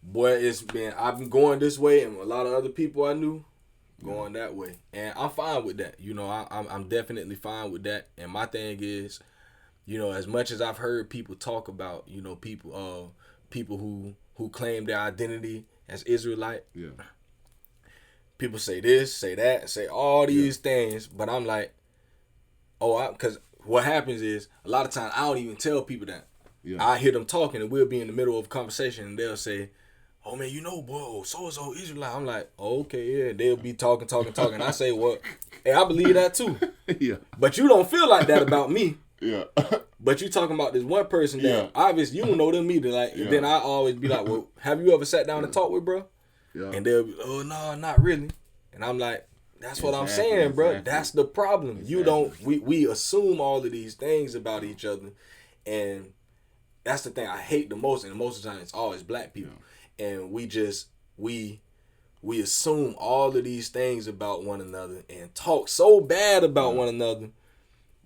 boy, I've been going this way, and a lot of other people I knew going that way, and I'm fine with that. You know, I'm definitely fine with that. And my thing is, you know, as much as I've heard people talk about, you know, people who claim their identity as Israelite, people say this, say that, say all these things, but I'm like, because what happens is a lot of times I don't even tell people that. I hear them talking, and we'll be in the middle of a conversation, and they'll say, "Oh man, you know, bro, so and so Israelite." I'm like, oh, okay, yeah. They'll be talking. I say, well, hey, I believe that too. But you don't feel like that about me. But you talking about this one person that obviously you don't know them either. Like, then I always be like, well, have you ever sat down and talked with bro? And they'll be, oh no, not really. And I'm like, that's what I'm saying, bro. That's the problem. You don't. We assume all of these things about each other, and that's the thing I hate the most. And most of the time, it's always black people, and we assume all of these things about one another and talk so bad about one another.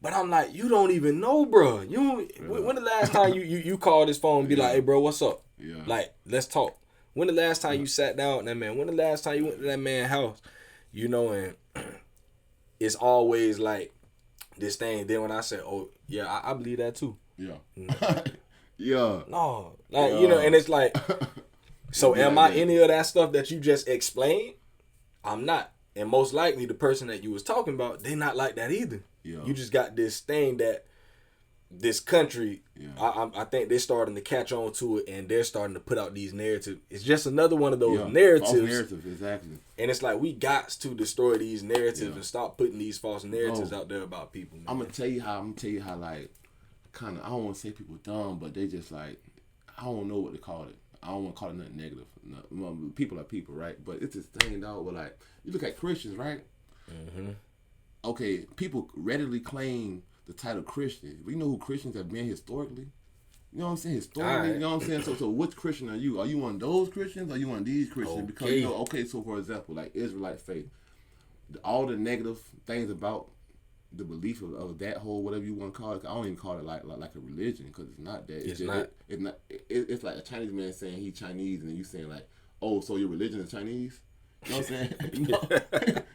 But I'm like, you don't even know, bro. When the last time you called his phone and be like, hey, bro, what's up? Like, let's talk. When the last time you sat down with that man? When the last time you went to that man's house? You know, and it's always like this thing. Then when I say, oh, yeah, I believe that too. No, like, you know, and it's like, so am I any of that stuff that you just explained? I'm not. And most likely the person that you was talking about, they not like that either. You just got this thing that this country, I think they're starting to catch on to it, and they're starting to put out these narratives. It's just another one of those narratives. False narratives, exactly. And it's like we got to destroy these narratives and stop putting these false narratives out there about people. Man. I'm gonna tell you how like kind of, I don't want to say people dumb, but they just like, I don't know what to call it. I don't want to call it nothing negative. No, people are people, right? But it's this thing, dog, where like, you look at Christians, right? Okay, people readily claim the title Christian. We know who Christians have been historically. You know what I'm saying? Historically, you know what I'm saying? So which Christian are you? Are you one of those Christians? Or are you one of these Christians? Because, you know, so for example, like Israelite faith, all the negative things about the belief of that whole, whatever you want to call it, I don't even call it like a religion, because it's not that. It's not. It's like a Chinese man saying he's Chinese, and you saying like, oh, so your religion is Chinese? You know what I'm saying?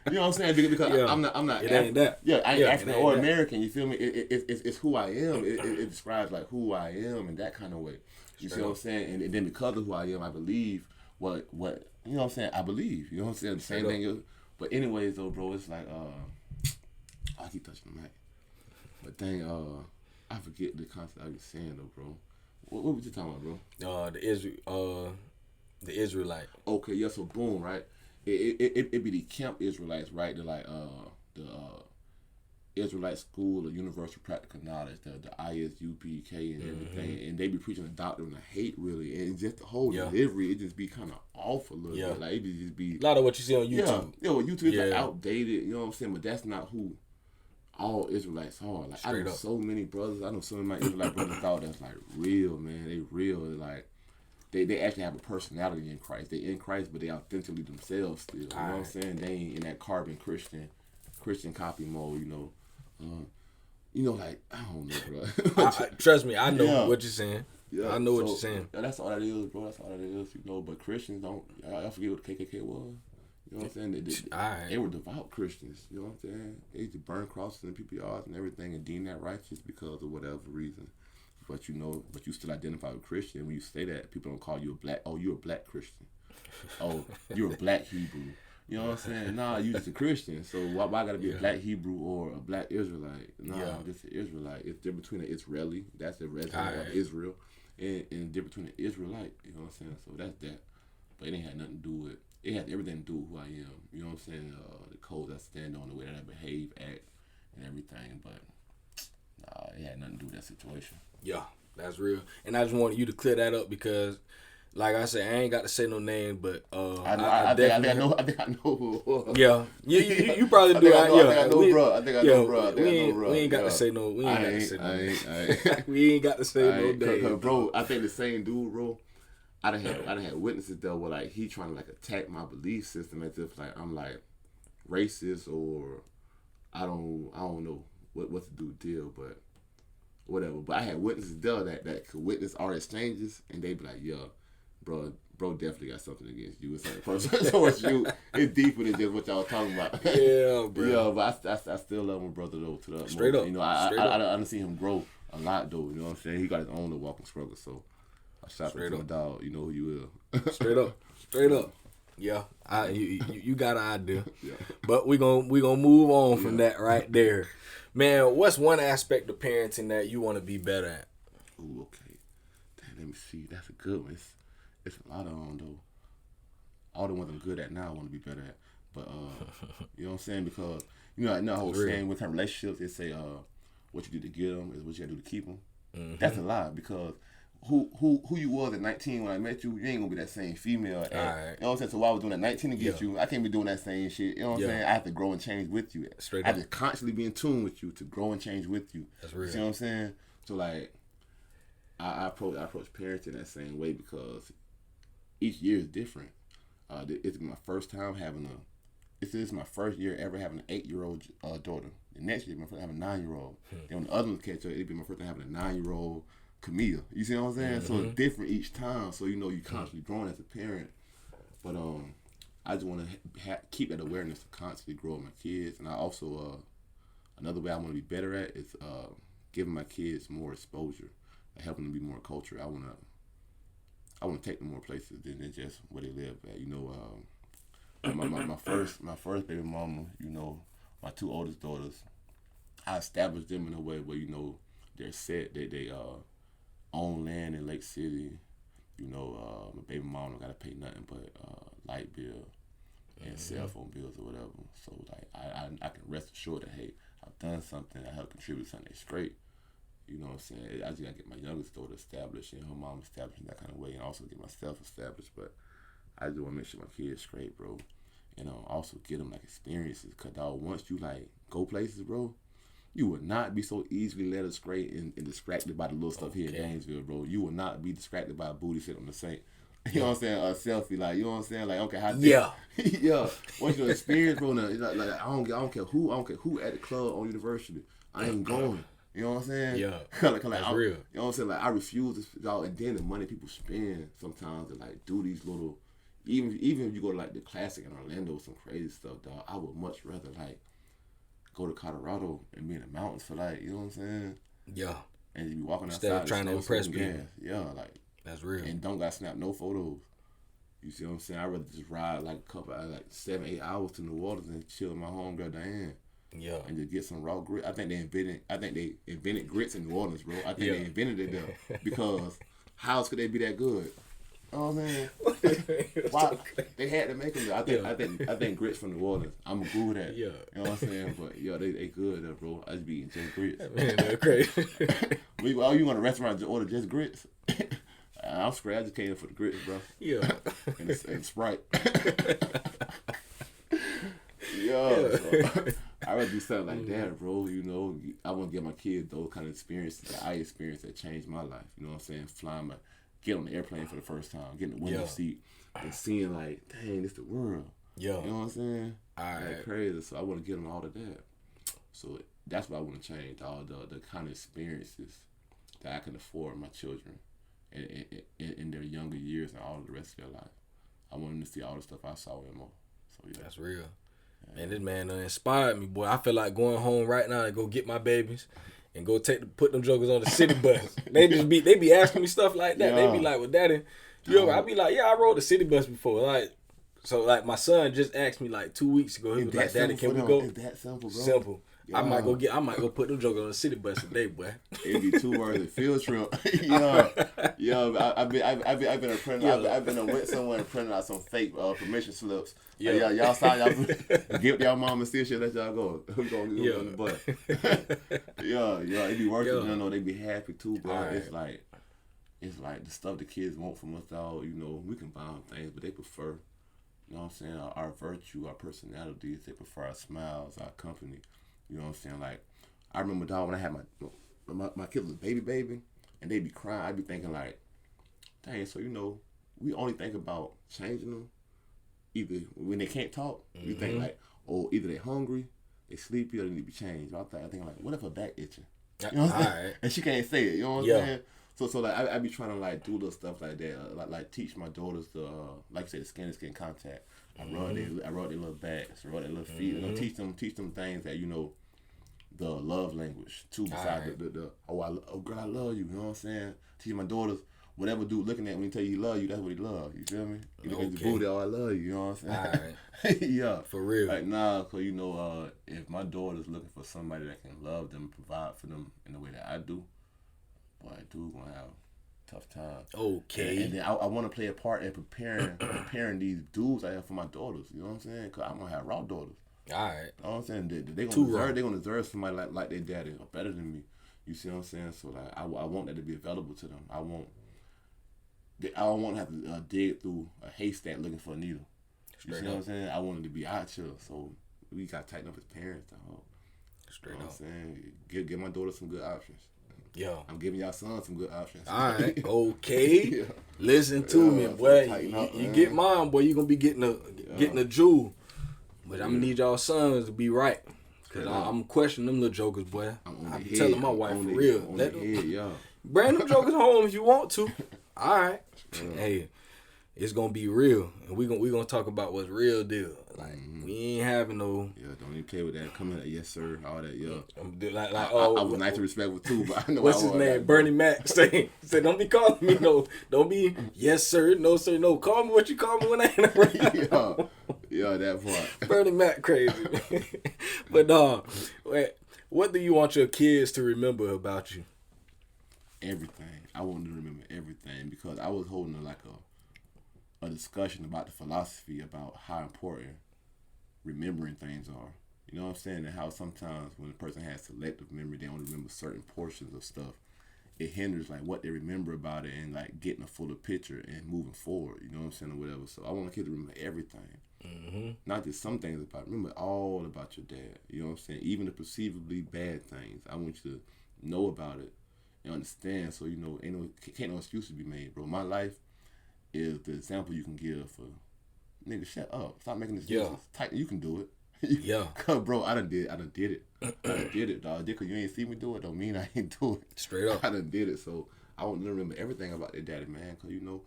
You know what I'm saying? Because I'm not. It ain't that. Yeah, I ain't African or American. You feel me? It's who I am. It describes like who I am in that kind of way. You see what I'm saying? And then because of who I am, I believe what you know what I'm saying. I believe. You know what I'm saying? The same thing. But anyways, though, bro, it's like I keep touching the mic. But dang, I forget the concept I was saying though, bro. What was you talking about, bro? The Israelite. Okay, yeah. So boom, right. It be the camp Israelites, right? They're like the Israelite School of Universal Practical Knowledge, the ISUPK and everything, and they be preaching a doctrine of hate, really, and just the whole delivery, it just be kind of off a little bit. Like it just be a lot of what you see on YouTube. Yeah, well, YouTube is like outdated. You know what I'm saying? But that's not who all Israelites are. Like I know so many brothers. I know some of my Israelite brothers thought that's like real, man. They real. Like. They actually have a personality in Christ. They in Christ, but they authentically themselves still. You know what I'm saying? They ain't in that carbon Christian copy mode. You know, like I don't know, bro. Trust me, I know what you're saying. I know what you're saying. That's all that is, bro. That's all that is. You know, but Christians don't. I forget what the KKK was. You know what I'm saying? They were devout Christians. You know what I'm saying? They used to burn crosses in people's yards and everything, and deem that righteous because of whatever reason. but you still identify with Christian. When you say that, people don't call you a black. Oh, you're a black Christian. Oh, you're a black Hebrew. You know what I'm saying? Nah, you just a Christian. So why gotta be a black Hebrew or a black Israelite? Nah, I'm just an Israelite. It's different between an Israeli, that's the resident of Israel, and different between an Israelite. You know what I'm saying? So that's that. But it ain't had nothing to do with. It had everything to do with who I am. You know what I'm saying? The codes I stand on, the way that I behave, act, and everything. But nah, it had nothing to do with that situation. Yeah, that's real. And I just wanted you to clear that up because, like I said, I ain't got to say no name, but I think I know who it was. Yeah, you probably do. I think I know, bro. We ain't got to say no. We ain't got to say no name, bro. I think the same dude, bro. I done had witnesses though where like he trying to like attack my belief system as if like I'm like racist or I don't know what's the dude deal, but whatever. But I had witnesses there that could witness our exchanges and they be like, yeah, bro definitely got something against you. It's like personal towards you. It's deeper than just what y'all talking about. Yeah, bro. Yeah, but I still love my brother though to the straight up. You know, I done seen him grow a lot though. You know what I'm saying? He got his own little walking struggle, so. I shot my dog. You know who you is. Straight up. Yeah, you got an idea. Yeah. But we gonna move on from that right there, man. What's one aspect of parenting that you want to be better at? Ooh, okay. Damn, let me see. That's a good one. It's a lot of them though. All the ones I'm good at now, I want to be better at. But you know what I'm saying? Because you know the whole saying with relationships, they say what you do to get them is what you gotta do to keep them. Mm-hmm. That's a lie because. Who you was at 19 when I met you, you ain't gonna be that same female. Right. You know what I'm saying? So while I was doing at 19 to get you, I can't be doing that same shit. You know what I'm saying? I have to grow and change with you. I have to constantly be in tune with you to grow and change with you. That's real. You know what I'm saying? So like, I approach parenting that same way because each year is different. It's my first time having this is my first year ever having an 8-year-old daughter. The next year, my first time having a 9-year-old. Then when the other ones catch up, it'll be my first time having a 9-year-old. Camille, you see what I'm saying? Mm-hmm. So it's different each time. So you constantly growing as a parent. But I just want to keep that awareness to constantly grow my kids. And I also another way I want to be better at is giving my kids more exposure, helping them be more cultured. I want to take them more places than just where they live at. You know, my first baby mama. You know, my 2 oldest daughters. I established them in a way where they're set. They own land in Lake City. You know, my baby mom don't gotta pay nothing but light bill and cell phone bills or whatever. So like I can rest assured that hey, I've done something, I helped contribute something that's great. You know what I'm saying? I just gotta get my youngest daughter established and her mom established in that kind of way, and also get myself established. But I just wanna make sure my kids straight, bro, and also get them like experiences. Cause dog, once you like go places, bro. You will not be so easily led astray and distracted by the little stuff here in Gainesville, bro. You will not be distracted by a booty sitting on the sink. You know what I'm saying? A selfie, like, you know what I'm saying? Like, okay, how yeah. Yeah. Once you experience, bro, like I don't care who at the club on University. I ain't going. You know what I'm saying? Yeah. That's real. You know what I'm saying? Like, I refuse to, y'all, and then the money people spend sometimes to, like, do these little, even if you go to, like, the Classic in Orlando, some crazy stuff, dog, I would much rather, like, go to Colorado and be in the mountains for like, you know what I'm saying? Yeah. And you be walking outside. Instead of trying to impress people. Yeah, like. That's real. And don't got snap no photos. You see what I'm saying? I'd rather just ride like 7-8 hours to New Orleans and chill with my homegirl Diane. Yeah. And just get some raw grit. I think they invented grits in New Orleans, bro. I think they invented it there. Because how else could they be that good? You know what I'm saying? Why they had to make them? I think grits from New Orleans. I'm a good at. Yeah. You know what I'm saying? But yeah, they good though, bro. I just be eating just grits. Man, they're crazy. You in a restaurant to order just grits? I'm straight. I just came in for the grits, bro. Yeah. and Sprite. Yeah. So, I would do something like that, bro. You know, I want to give my kids those kind of experiences that I experienced that changed my life. You know what I'm saying? Get on the airplane for the first time, get in the window seat, and seeing like, dang, this the world. Yeah. You know what I'm saying? All right. That's crazy. So I want to get them all of that. So that's what I want to change, all the kind of experiences that I can afford my children in their younger years and all of the rest of their life. I want them to see all the stuff I saw in them. So yeah. That's real. Man, this man inspired me, boy. I feel like going home right now to go get my babies and go put them jokers on the city bus. They be asking me stuff like that. Yeah. They be like, well, Daddy, I be like, yeah, I rode the city bus before. Like, so like my son just asked me like 2 weeks ago. He was like, Daddy, can we go? Is that simple, bro? Simple. Yeah. I might go put them jokers on the city bus today, boy. It'd be 2 words, field trip. Yeah. I've been a printer. I've been went somewhere and printed out some fake permission slips. Yeah, y'all sign, y'all give y'all mom and still shit, let y'all go. Who gonna go on the bus? Yeah, it be working. You know, they be happy too, bro. Right. It's like the stuff the kids want from us all. You know, we can buy them things, but they prefer. You know what I'm saying? Our virtue, our personalities. They prefer our smiles, our company. You know what I'm saying? Like, I remember, dog, when I had my kid was a baby, and they'd be crying. I'd be thinking like, dang, so, you know, we only think about changing them either when they can't talk. Mm-hmm. We think like, oh, either they're hungry, they sleepy, or they need to be changed. I think like, what if her back itching? You know what I'm saying? Right. And she can't say it. You know what I'm saying? So like, I be trying to like do little stuff like that, like teach my daughters the, like you say, the skin contact. I rub their little backs, rub their little feet. You know, teach them things that, you know, the love language too. Besides the oh girl, I love you. You know what I'm saying? Teach my daughters whatever dude looking at when he tell you he love you, that's what he love. You feel me? You look at the booty, oh I love you. You know what I'm saying? All right. Yeah, for real. Like cause you know, if my daughter's looking for somebody that can love them, provide for them in the way that I do, boy, dude gonna have tough time. Okay. And then I want to play a part in preparing these dudes I have for my daughters. You know what I'm saying? Cause I'm gonna have raw daughters. All right. You know what I'm saying? They're gonna deserve somebody like their daddy or better than me. You see what I'm saying? So like I want that to be available to them. I don't want to have to dig through a haystack looking for a needle. You see what I'm saying? I want it to be out here. So we got to tighten up as parents. Straight up. You know what I'm saying? Give my daughter some good options. Yeah. I'm giving y'all sons some good options. All right. Okay. Yeah. Listen to me, boy. You get mine, boy. You gonna be getting a jewel. But I'm gonna need y'all sons to be right. Cause I'm questioning them little jokers, boy. I be telling my wife for real. Let them bring them jokers home if you want to. All right. Hey, it's gonna be real, and we gonna talk about what's real deal. Like we ain't having no. Yeah, don't even play with that. Come in, yes sir, all that. Yeah. I was nice and respectful too, but I know what's his name? Bernie Mac said, "Don't be calling me no. Don't be yes sir, no sir, no. Call me what you call me when I ain't around." Yeah, that part. Bernie Mac crazy. But what do you want your kids to remember about you? Everything. I want them to remember everything because I was holding a discussion about the philosophy about how important remembering things are. You know what I'm saying? And how sometimes when a person has selective memory, they only remember certain portions of stuff. It hinders like what they remember about it and like getting a fuller picture and moving forward. You know what I'm saying, or whatever. So I want a kid to remember everything, not just some things about. Remember all about your dad. You know what I'm saying? Even the perceivably bad things. I want you to know about it and understand. So you know, can't no excuses be made, bro. My life is the example you can give for nigga. Shut up. Stop making excuses. Tight. You can do it. Cause bro, I done did it. I done did it, dog. Cause you ain't see me do it don't mean I ain't do it. Straight up. I done did it. So I want them to remember everything about their daddy, man. Cause you know,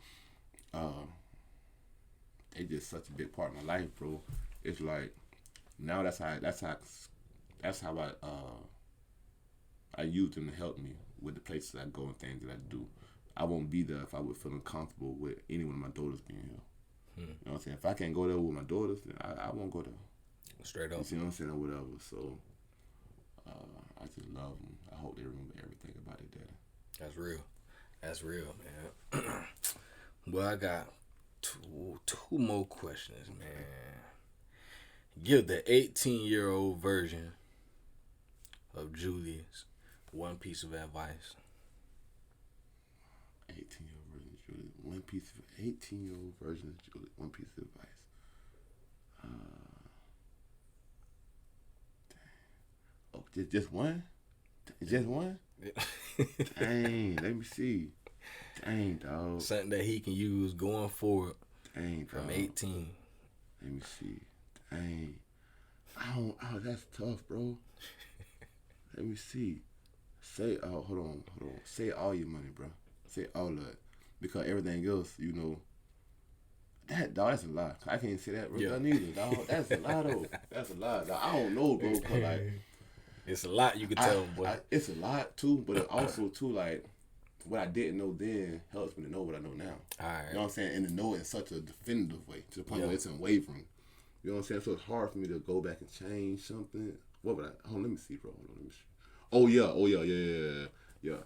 they just such a big part of my life, bro. It's like now that's how I use them to help me with the places I go and things that I do. I won't be there if I would feel uncomfortable with any one of my daughters being here. You know what I'm saying? If I can't go there with my daughters, then I won't go there. Straight up. You see what I'm saying, or whatever. So, I just love them. I hope they remember everything about their daddy. That's real, man. Well, I got two more questions, man. Give the 18-year-old version of Julius one piece of advice. 18-year-old version of Julius. 18-year-old version of Julius. One piece of advice. Just one? Just one? Dang, let me see. Dang, dog. Something that he can use going forward. Dang, dog. From 18. Let me see. Dang. That's tough, bro. Let me see. Hold on. Say all your money, bro. Say all of it. Because everything else, you know, that's a lie. I can't say that, bro. Yeah. Neither, dog. That's a lie, though. That's a lie, dog. I don't know, bro. Cause like, It's a lot you can tell them, boy. It's a lot too, but it also too like what I didn't know then helps me to know what I know now. All right. You know what I'm saying? And to know it in such a definitive way to the point where it's unwavering. You know what I'm saying? So it's hard for me to go back and change something. What would I? Oh, let me see, bro. Hold on, let me see. Oh yeah.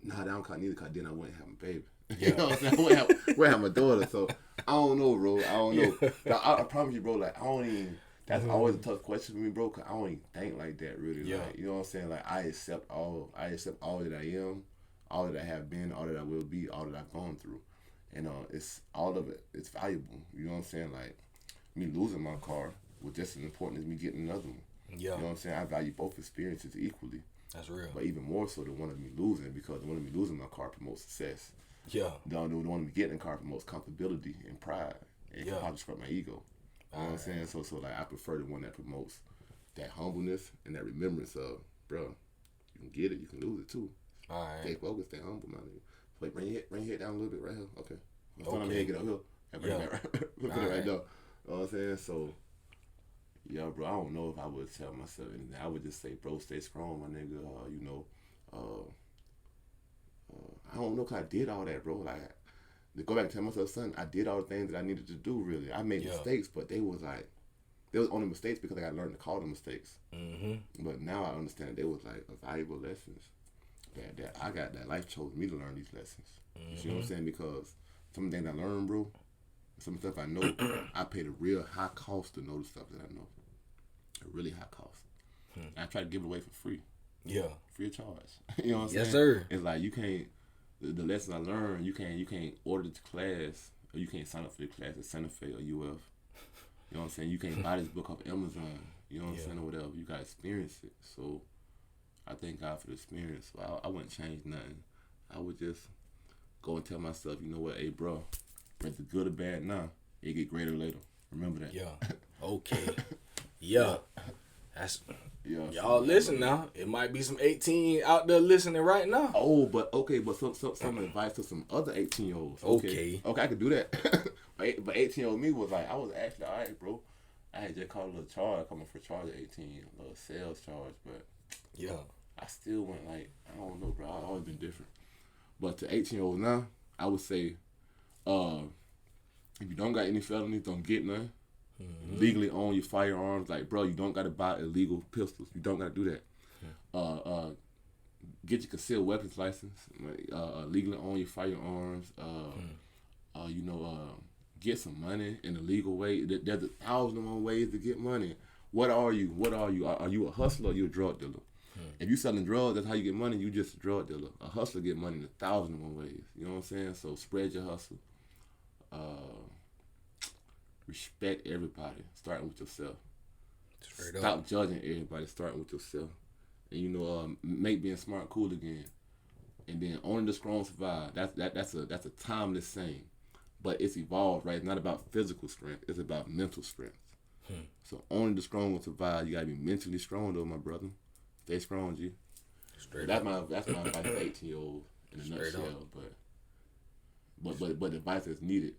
Nah, that don't count neither. Cause then I wouldn't have my baby. Yeah. You know what I'm saying? I wouldn't have my daughter. So I don't know, bro. I don't know. I promise you, bro. Like I don't even. That's always a tough question for me, bro. Cause I don't even think like that, really. Yeah. Like, you know what I'm saying? Like I accept all that I am, all that I have been, all that I will be, all that I've gone through, and it's all of it. It's valuable. You know what I'm saying? Like me losing my car was just as important as me getting another one. Yeah. You know what I'm saying? I value both experiences equally. That's real. But even more so the one of me losing, because the one of me losing my car promotes success. Yeah. The one of me getting the car promotes comfortability and pride. And can probably disrupt my ego. You know what I'm saying? So like I prefer the one that promotes that humbleness and that remembrance of, bro, you can get it, you can lose it too. All right. Stay focused, stay humble, my nigga. Wait, bring your head down a little bit right here. Okay. Turn on my head, get up here. Bring it right, put it right there. You know what I'm saying? So, yeah, bro, I don't know if I would tell myself anything. I would just say, bro, stay strong, my nigga. I don't know, cause I did all that, bro. Like, to go back and tell myself, son, I did all the things that I needed to do, really. I made mistakes, but they was only mistakes because I got to learn to call them mistakes. Mm-hmm. But now I understand they was like valuable lessons that I got, that life chose me to learn these lessons. Mm-hmm. You see what I'm saying? Because some of the things I learned, bro, some stuff I know, I paid a real high cost to know the stuff that I know. A really high cost. And I try to give it away for free. Yeah. Free of charge. You know what I'm saying? Yes, sir. It's like you can't, the lessons I learned, you can't order the class, or you can't sign up for the class at Santa Fe or UF. You know what I'm saying? You can't buy this book off Amazon. You know what I'm saying? Or whatever. You got to experience it. So I thank God for the experience. So I wouldn't change nothing. I would just go and tell myself, you know what, hey, bro, whether it's good or bad now, it get greater later. Remember that. Yeah. Okay. Yeah. That's... Yeah, y'all listen now. It might be some 18 out there listening right now. Oh, but okay, but some advice to some other 18-year-olds. Okay, I could do that. But 18-year-old me was like, I was actually all right, bro. I had just caught a little charge, coming for charge at 18, a little sales charge, but yeah, I still went like, I don't know, bro. I've always been different. But to 18-year-olds now, I would say, if you don't got any felonies, don't get none. Mm-hmm. Legally own your firearms. Like, bro, you don't got to buy illegal pistols. You don't got to do that. Get your concealed weapons license. Legally own your firearms. Get some money in a legal way. There's 1,001 ways to get money. What are you? Are you a hustler or are you a drug dealer? If you selling drugs, that's how you get money. You just a drug dealer. A hustler get money in 1,001 ways. You know what I'm saying? So spread your hustle. Respect everybody, starting with yourself. Stop judging everybody, starting with yourself. And make being smart cool again. And then only the strong survive. That's a timeless saying, but it's evolved, right? It's not about physical strength; it's about mental strength. So only the strong will survive. You gotta be mentally strong, though, my brother. Stay strong, G. That's my advice to 18-year-old in a nutshell. But the advice that's needed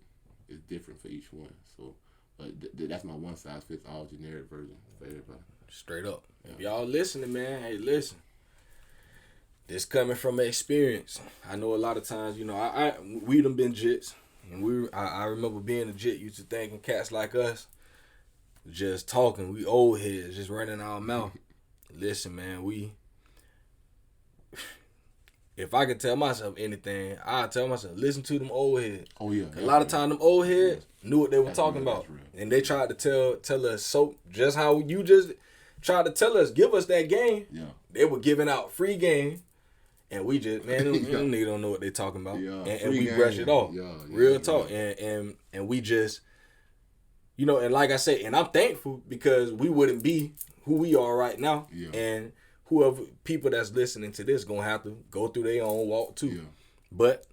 is different for each one. So, but that's my one size fits all generic version for everybody. Straight up. Yeah. If y'all listening, man, hey, listen. This coming from experience. I know a lot of times, we done been jits, and I remember being a jit, used to thinking cats like us, just talking. We old heads, just running our mouth. Listen, man, if I could tell myself anything, I'd tell myself, listen to them old heads. Oh, yeah. A lot of time, them old heads knew what they were talking about. And they tried to tell us, so just how you just tried to tell us, give us that game. Yeah. They were giving out free game. And we just, man, them niggas don't know what they talking about. Yeah. And we brush it off. Yeah, real talk. Yeah. And we just, and like I said, and I'm thankful because we wouldn't be who we are right now. Yeah. And whoever people that's listening to this gonna have to go through their own walk too. Yeah. But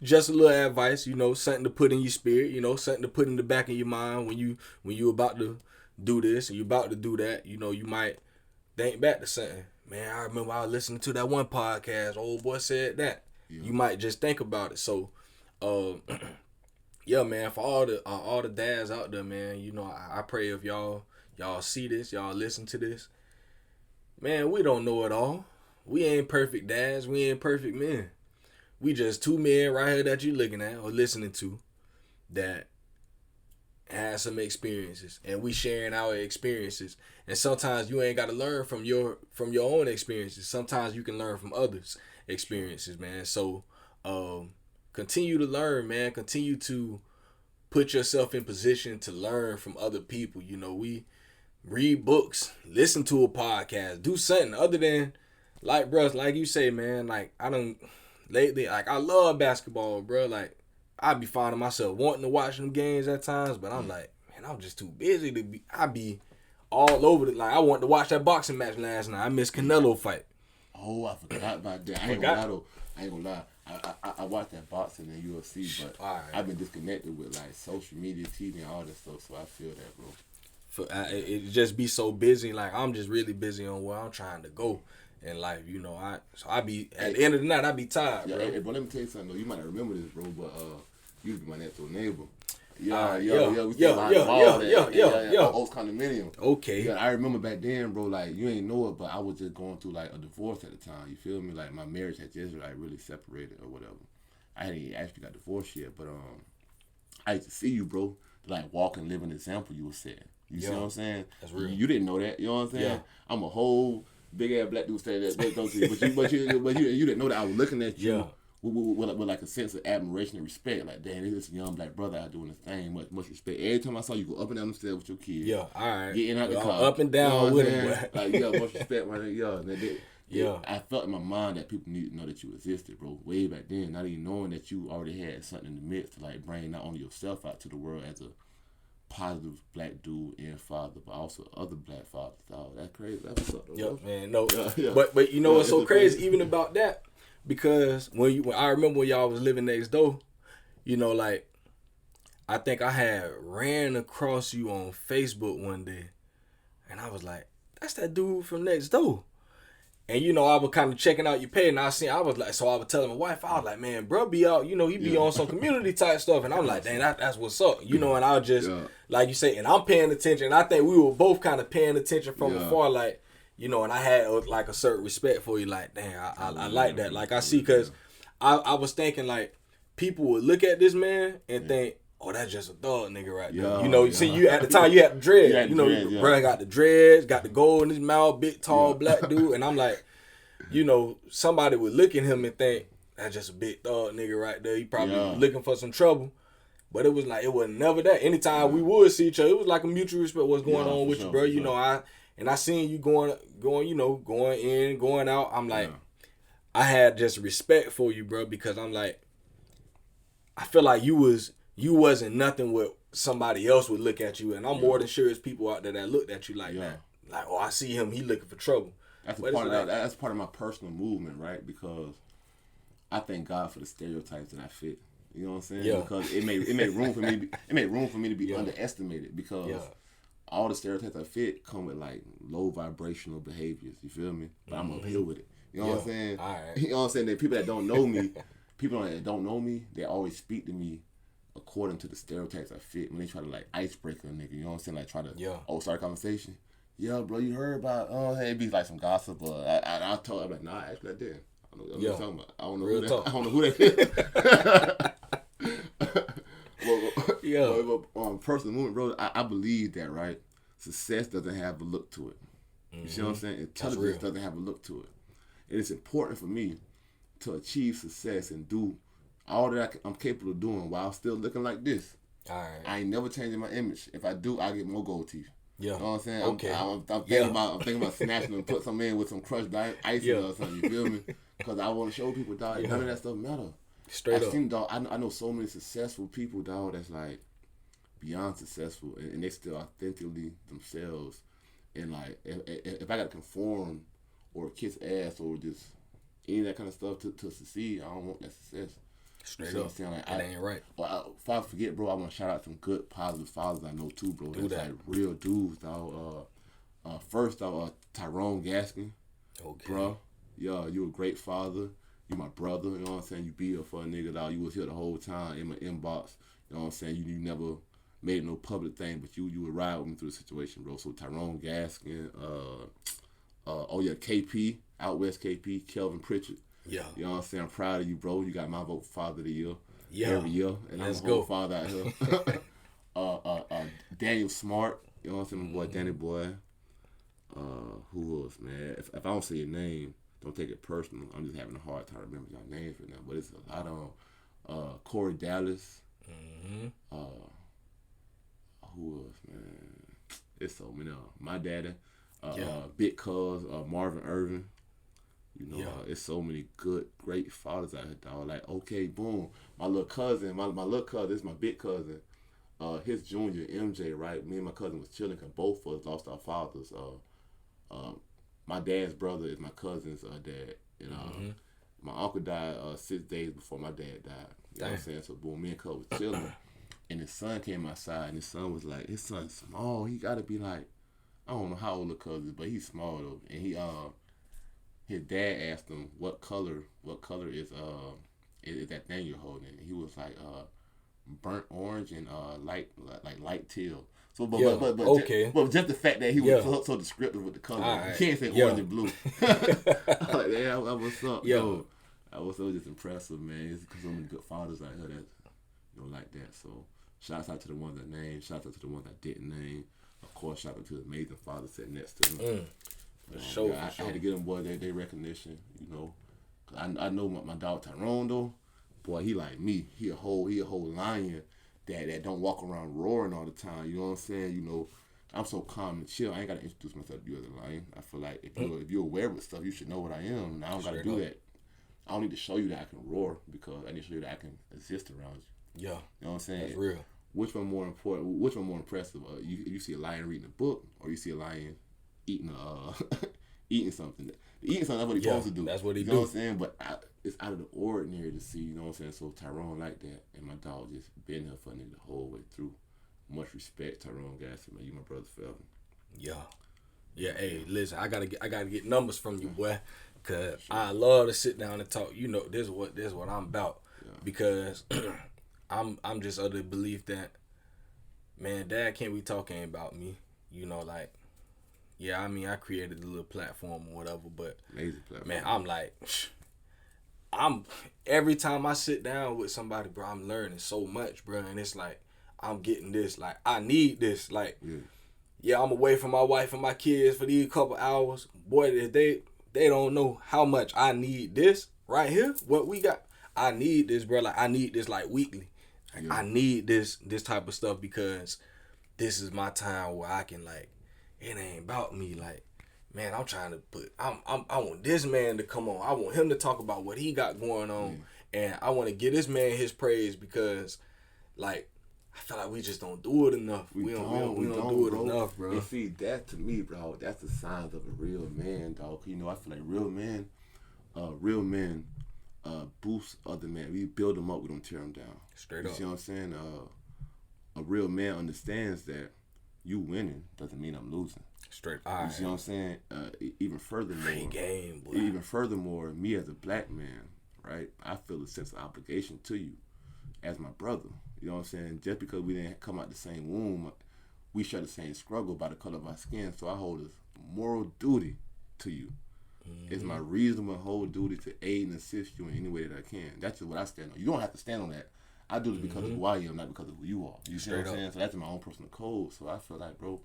just a little advice, something to put in your spirit, something to put in the back of your mind when you about to do this and you about to do that, you might think back to something. Man, I remember I was listening to that one podcast, old boy said that. Yeah. You might just think about it. So yeah, man, for all the dads out there, man, I pray if y'all see this, y'all listen to this, Man, we don't know it all. We ain't perfect dads. We ain't perfect men. We just two men right here that you looking at or listening to that had some experiences, and we sharing our experiences. And sometimes you ain't got to learn from your own experiences. Sometimes you can learn from others' experiences, man. So, continue to learn, man. Continue to put yourself in position to learn from other people. You know, we read books, listen to a podcast, do something other than like, bro, like you say, man. Like I don't lately, like I love basketball, bro. Like I be finding myself wanting to watch them games at times, but I'm like, man, I'm just too busy to be. I be all over the like. I wanted to watch that boxing match last night. I missed Canelo fight. Oh, I forgot about that. I ain't gonna lie. I watched that boxing and UFC, but I've been disconnected with like social media, TV, and all that stuff. So I feel that, bro. It just be so busy. Like I'm just really busy on where I'm trying to go in life. You know, I be at the end of the night I be tired, bro. Hey, bro, let me tell you something though. You might not remember this, bro, but you be my next door neighbor. We Oaks condominium. Okay. Yeah, I remember back then, bro. Like you ain't know it, but I was just going through like a divorce at the time. You feel me? Like my marriage had just like really separated or whatever. I hadn't actually got divorced yet, but I used to see you, bro. Like walk and live an example you were setting. You see what I'm saying? That's real. You didn't know that. You know what I'm saying? Yeah. I'm a whole big ass black dude saying that. But you didn't know that I was looking at you. Yeah. With like a sense of admiration and respect, like damn, this is a young black brother out doing his thing, much respect. Every time I saw you go up and down the stairs with your kids, yeah, all right, getting out the car, up and down with him, like much respect, man. Yeah. I felt in my mind that people need to know that you existed, bro. Way back then, not even knowing that you already had something in the midst to like bring not only yourself out to the world as a positive black dude and father, but also other black fathers. Oh, that's crazy. That's what's up, though. Yep, man. No, but you know what's so crazy even about that. Because when I remember when y'all was living next door, you know, like I think I had ran across you on Facebook one day, and I was like, "That's that dude from next door." And you know, I was kind of checking out your page, and I was like, so I was telling my wife, I was like, "Man, bro, be out, you know, he be on some community type stuff," and I'm like, "Dang, that's what's up," you know. And I was just like you say, and I'm paying attention. And I think we were both kind of paying attention from afar, like. You know, and I had like a certain respect for you. Like, damn, I like that. Like, I see, because I was thinking, like, people would look at this man and think, oh, that's just a thug nigga right there. You know, see, you at the time, you had the dreads. You know, bro got the dreads, got the gold in his mouth, big, tall, black dude. And I'm like, you know, somebody would look at him and think, that's just a big thug nigga right there. He probably looking for some trouble. But it was like, it was never that. Anytime we would see each other, it was like a mutual respect what's going on with you, bro. You know, I seen you going, you know, going in, going out. I'm like, I had just respect for you, bro, because I'm like, I feel like you wasn't nothing what somebody else would look at you, and I'm more than sure there's people out there that looked at you like that. Like, oh, I see him, he looking for trouble. That's part of that. That's part of my personal movement, right? Because I thank God for the stereotypes that I fit. You know what I'm saying? Yeah. Because it made room for me. It made room for me to be underestimated because. All the stereotypes I fit come with like low vibrational behaviors. You feel me? But I'm up here with it. You know what I'm saying? All right. You know what I'm saying? That people that don't know me, they always speak to me according to the stereotypes I fit. When they try to like icebreaker a nigga, you know what I'm saying? Like try to start a conversation. Yeah, bro, you heard about hey, it be like some gossip. I told her, I'm like, nah, actually I did. I don't know what you're talking about. I don't know who that is. Personal movement, bro. I believe that, right? Success doesn't have a look to it. You see what I'm saying? Intelligence doesn't have a look to it. And it's important for me to achieve success and do all that I'm capable of doing while still looking like this. All right. I ain't never changing my image. If I do, I get more gold teeth. Yeah. You know what I'm saying? Okay. I'm thinking about snatching and put some in with some crushed ice or something. You feel me? Because I want to show people, dog, none of that stuff matter. Straight up. Dog, I know so many successful people, dog, that's like beyond successful, and they still authentically themselves. And like, if I got to conform or kiss ass or just any of that kind of stuff to succeed, I don't want that success. Straight up. Like, that ain't right. Well, if I forget, bro, I want to shout out some good, positive fathers I know too, bro. Do that. Like real dudes, dog. First, Tyrone Gaskin. Okay. Bro, yeah, you a great father. You my brother, you know what I'm saying? You be here for a nigga, dog. You was here the whole time in my inbox. You know what I'm saying? You never made it no public thing, but you would ride with me through the situation, bro. So Tyrone Gaskin, KP, out west KP, Kelvin Pritchard. Yeah. You know what I'm saying? I'm proud of you, bro. You got my vote for Father of the Year. Yeah. Every year. And Let's I'm a whole go. father out here. Daniel Smart. You know what I'm saying? My boy, Danny Boy. Who else, man? If I don't say your name, don't take it personal. I'm just having a hard time remembering your names right now. But it's a lot on Corey Dallas. Who else, man? It's so many. My daddy. Big Cuz, Marvin Erving. You know, it's so many good, great fathers out here, dog. Like, okay, boom. My little cousin, my little cousin, this is my big cousin. His junior, MJ, right? Me and my cousin was chilling because both of us lost our fathers. My dad's brother is my cousin's dad. And my uncle died 6 days before my dad died. You know what I'm saying? So, boom, me and Cuz was chilling. And his son came outside, and his son was like, his son's small. He got to be like, I don't know how old the cousin is, but he's small, though. And his dad asked him what color is that thing you're holding. And he was like burnt orange and light teal. So but just the fact that he was so descriptive with the color. Right. You can't say orange and blue. I was like, yeah, what's up? Yo. I was so just impressive, man. It's because so many good fathers out here that like that. So shouts out to the ones that named, shouts out to the ones that didn't name. Of course, shout out to the amazing fathers sitting next to him. I had to get them boy their recognition, you know. I know my dog Tyrone though, boy, he like me. He a whole lion that don't walk around roaring all the time. You know what I'm saying? You know, I'm so calm and chill. I ain't gotta introduce myself to you as a lion. I feel like if you're aware of stuff, you should know what I am. And I don't gotta do that. I don't need to show you that I can roar because I need to show you that I can exist around you. Yeah. You know what I'm saying? That's real. Which one more important? Which one more impressive? You see a lion reading a book, or you see a lion eating eating something? Eating something, that's what he's supposed to do. That's what he do. You know what I'm saying? But it's out of the ordinary to see. You know what I'm saying? So Tyrone like that, and my dog just been here for me the whole way through. Much respect, Tyrone Gasson, man. You my brother forever. Yeah. Hey, listen, I gotta get numbers from you, boy, cause I love to sit down and talk. You know, this is what I'm about, because I'm just of the belief that, man, Dad can't be talking about me. You know, like, yeah, I mean, I created a little platform or whatever, but man, I'm like, every time I sit down with somebody, bro, I'm learning so much, bro, and it's like I'm getting this, like I need this, like, yeah, I'm away from my wife and my kids for these couple hours, boy, they don't know how much I need this right here. What we got, I need this, bro. Like I need this like weekly. Like, I need this type of stuff because this is my time where I can, like, it ain't about me. Like, man, I'm trying to I want this man to come on. I want him to talk about what he got going on, and I want to give this man his praise because, like, I feel like we just don't do it enough. We don't do it enough, bro. And see, that to me, bro, that's the signs of a real man, dog. You know, I feel like real men boost other men. We build them up, we don't tear them down. Straight up. You see what I'm saying? A real man understands that you winning doesn't mean I'm losing. Straight. You see what I'm saying? Even furthermore, me as a black man, right? I feel a sense of obligation to you as my brother. You know what I'm saying? Just because we didn't come out the same womb, we share the same struggle by the color of our skin. So I hold a moral duty to you. It's my reasonable whole duty to aid and assist you in any way that I can. That's just what I stand on. You don't have to stand on that. I do it because of who I am, not because of who you are. You see what I'm saying? So that's my own personal code. So I feel like, bro,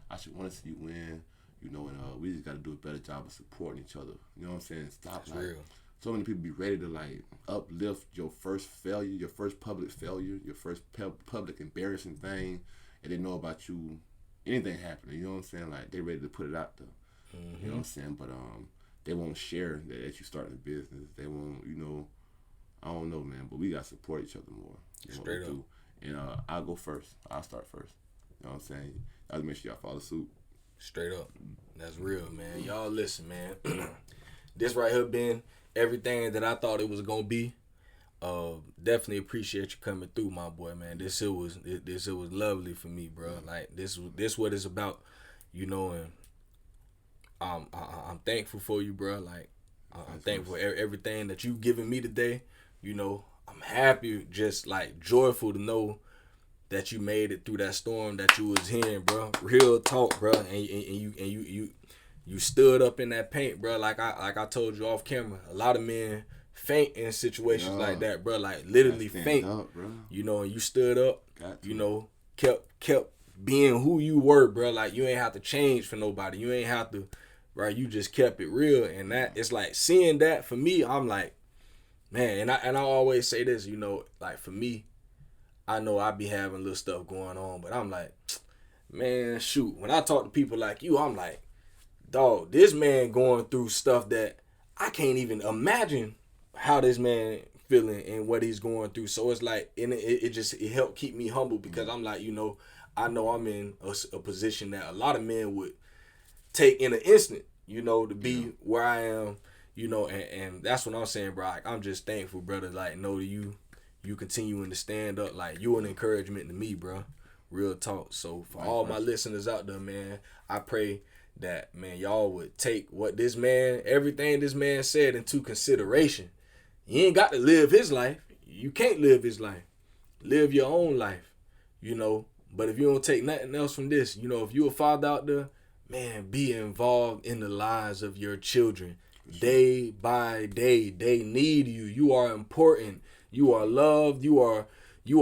I should want to see you win. You know, and we just got to do a better job of supporting each other. You know what I'm saying? Stop. That's real. So many people be ready to, like, uplift your first failure, your first public failure, your first public embarrassing thing, and they know about you, anything happening. You know what I'm saying? Like, they ready to put it out there. You know what I'm saying? But they won't share that you starting a business. They won't, you know, I don't know, man. But we got to support each other more. Straight up. And I'll go first. I'll start first. You know what I'm saying? I'll make sure y'all follow suit. Straight up. That's real, man. Y'all listen, man. This right here been everything that I thought it was gonna be. Definitely appreciate you coming through, my boy, man. This was lovely for me, bro. Like this what it's about, you know. And I'm thankful for you, bro. Like I'm thankful for everything that you given me today. You know, I'm happy, just like joyful to know that you made it through that storm that you was in, bro. Real talk, bro. And you You stood up in that paint, bro. Like I told you off camera. A lot of men faint in situations like that, bro. Like literally faint. Up, bro. You know, and you stood up. You know, kept being who you were, bro. Like you ain't have to change for nobody. You ain't have to, right? You just kept it real, and that it's like seeing that for me. I'm like, man, and I always say this, you know, like for me, I know I be having little stuff going on, but I'm like, man, shoot. When I talk to people like you, I'm like, dog, this man going through stuff that I can't even imagine how this man feeling and what he's going through. So it's like, and it helped keep me humble because I'm like, you know I'm in a position that a lot of men would take in an instant, you know, to be where I am, you know, and that's what I'm saying, bro. Like, I'm just thankful, brother. Like, know that you continuing to stand up. Like, you an encouragement to me, bro. Real talk. So for all my listeners out there, man, I pray that, man, y'all would take what this man, everything this man said into consideration. You ain't got to live his life. You can't live his life. Live your own life, you know. But if you don't take nothing else from this, you know, if you a father out there, man, be involved in the lives of your children. Day by day, they need you. You are important. You are loved. You are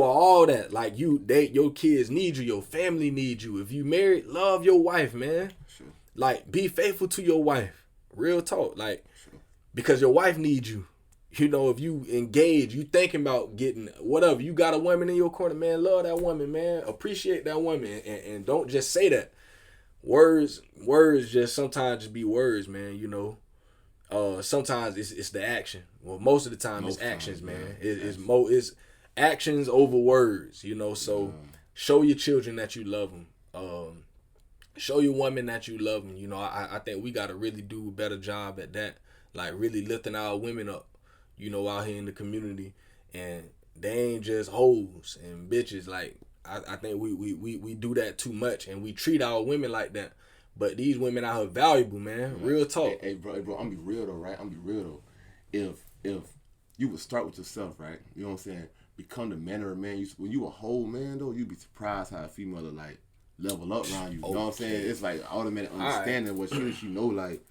all that. Like your kids need you. Your family needs you. If you married, love your wife, man. Sure. Like, be faithful to your wife. Real talk. Like, because your wife needs you. You know, if you engage, you thinking about getting whatever. You got a woman in your corner, man. Love that woman, man. Appreciate that woman, and don't just say that. Words just sometimes just be words, man. You know, sometimes it's the action. Well, most of the time it's actions, man. It's actions over words. You know, so show your children that you love them. Show your woman that you love them. You know, I think we got to really do a better job at that. Like really lifting our women up. You know, out here in the community, and they ain't just hoes and bitches. Like I think we do that too much, and we treat our women like that. But these women out here valuable, man. Real talk. Hey, bro, I'm gonna be real though, right? I'm gonna be real though. If you would start with yourself, right? You know what I'm saying? Become the manner of man. When you a whole man though, you'd be surprised how a female will, like, level up around you. You know what I'm saying? It's like automatic understanding what she know, like,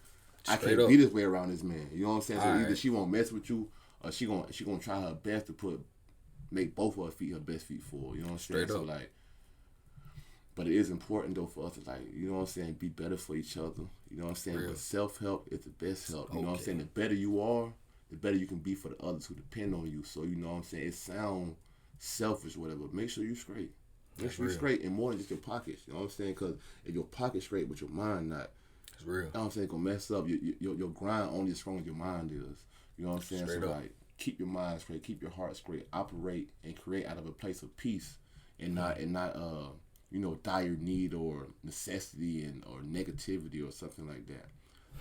I can't be this way around this man. You know what I'm saying? So either she won't mess with you, or she gonna try her best to make both of her feet her best feet for. You know what I'm saying? So like, but it is important though for us to, like, you know what I'm saying, be better for each other. You know what I'm saying? But self-help is the best help. You know what I'm saying? The better you are, the better you can be for the others who depend on you. So you know what I'm saying? It sounds selfish, whatever. Make sure you straight. Make sure you straight, and more than just your pockets. You know what I'm saying? Because if your pocket's straight but your mind not, it's real. You know what I'm saying? It's gonna mess up. Your grind only as strong as your mind is. You know what I'm saying? Straight so up. Like, keep your mind straight, keep your heart straight, operate and create out of a place of peace, and not you know, dire need or necessity or negativity or something like that.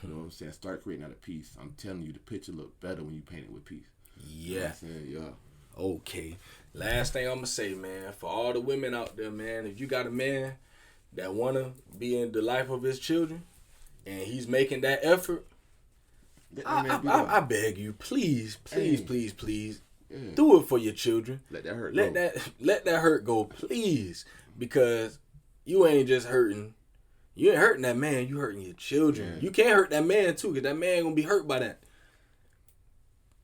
You know what I'm saying? Start creating out of peace. I'm telling you, the picture look better when you paint it with peace. Yeah. You know what I'm saying? Yeah. Okay. Last thing I'm gonna say, man, for all the women out there, man, if you got a man that wanna be in the life of his children and he's making that effort, I beg you, please, do it for your children. Let that hurt go. Let that hurt go, please. Because you ain't just hurting. You ain't hurting that man. You hurting your children. Yeah. You can't hurt that man too, because that man gonna be hurt by that.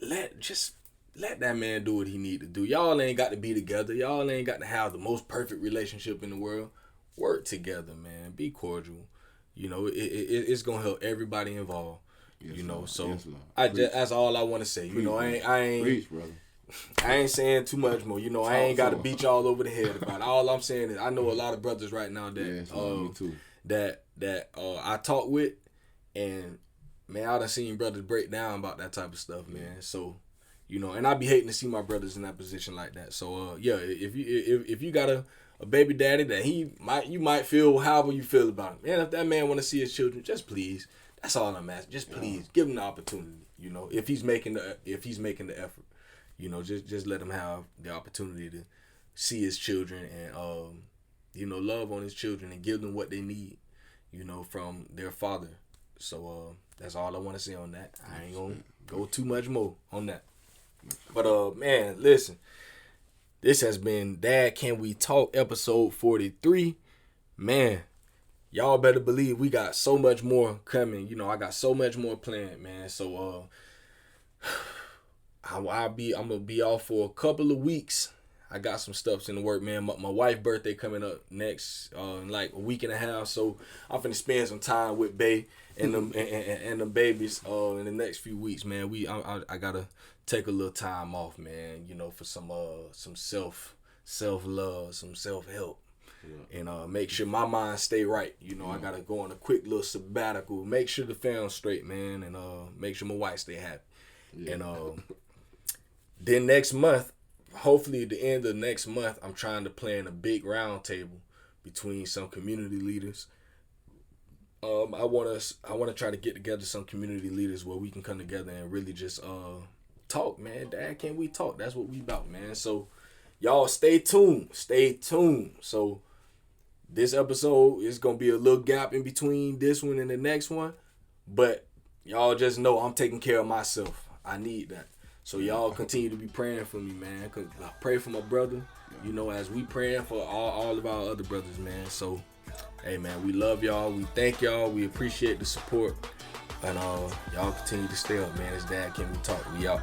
Let that man do what he need to do. Y'all ain't got to be together. Y'all ain't got to have the most perfect relationship in the world. Work together, man. Be cordial. You know, it's gonna help everybody involved. Yes, you know, Lord. So yes, that's all I want to say. Preach, you know, I ain't Preach, brother. I ain't saying too much more. You know, I ain't got to beat y'all over the head about it. All I'm saying is I know a lot of brothers right now that me too. that I talk with, and man, I done seen brothers break down about that type of stuff, man. So, you know, and I be hating to see my brothers in that position like that. So, yeah, if you got a baby daddy that you might feel however you feel about him, man, if that man want to see his children, just please. That's all I'm asking. Just please give him the opportunity. You know, if he's making the effort, you know, just let him have the opportunity to see his children and you know, love on his children and give them what they need, you know, from their father. So that's all I want to say on that. I ain't gonna go too much more on that. But man, listen, this has been Dad Can We Talk episode 43. Man, y'all better believe we got so much more coming. You know, I got so much more planned, man. So I'm gonna be off for a couple of weeks. I got some stuffs in the work, man. My wife's birthday coming up next, in like a week and a half. So I'm finna spend some time with Bae and them and the babies in the next few weeks, man. I gotta take a little time off, man. You know, for some self love, some self help. Yeah. And make sure my mind stay right. You know, I gotta go on a quick little sabbatical. Make sure the family's straight, man, and make sure my wife stay happy. Yeah. And then next month, hopefully at the end of next month, I'm trying to plan a big round table between some community leaders. I want to try to get together some community leaders where we can come together and really just talk, man. Dad, can we talk? That's what we about, man. So y'all stay tuned. So this episode is going to be a little gap in between this one and the next one, but y'all just know I'm taking care of myself. I need that. So y'all continue to be praying for me, man. Cause I pray for my brother, you know, as we praying for all of our other brothers, man. So, hey, man, we love y'all. We thank y'all. We appreciate the support. And y'all continue to stay up, man. It's Dad Can We Talk. We out.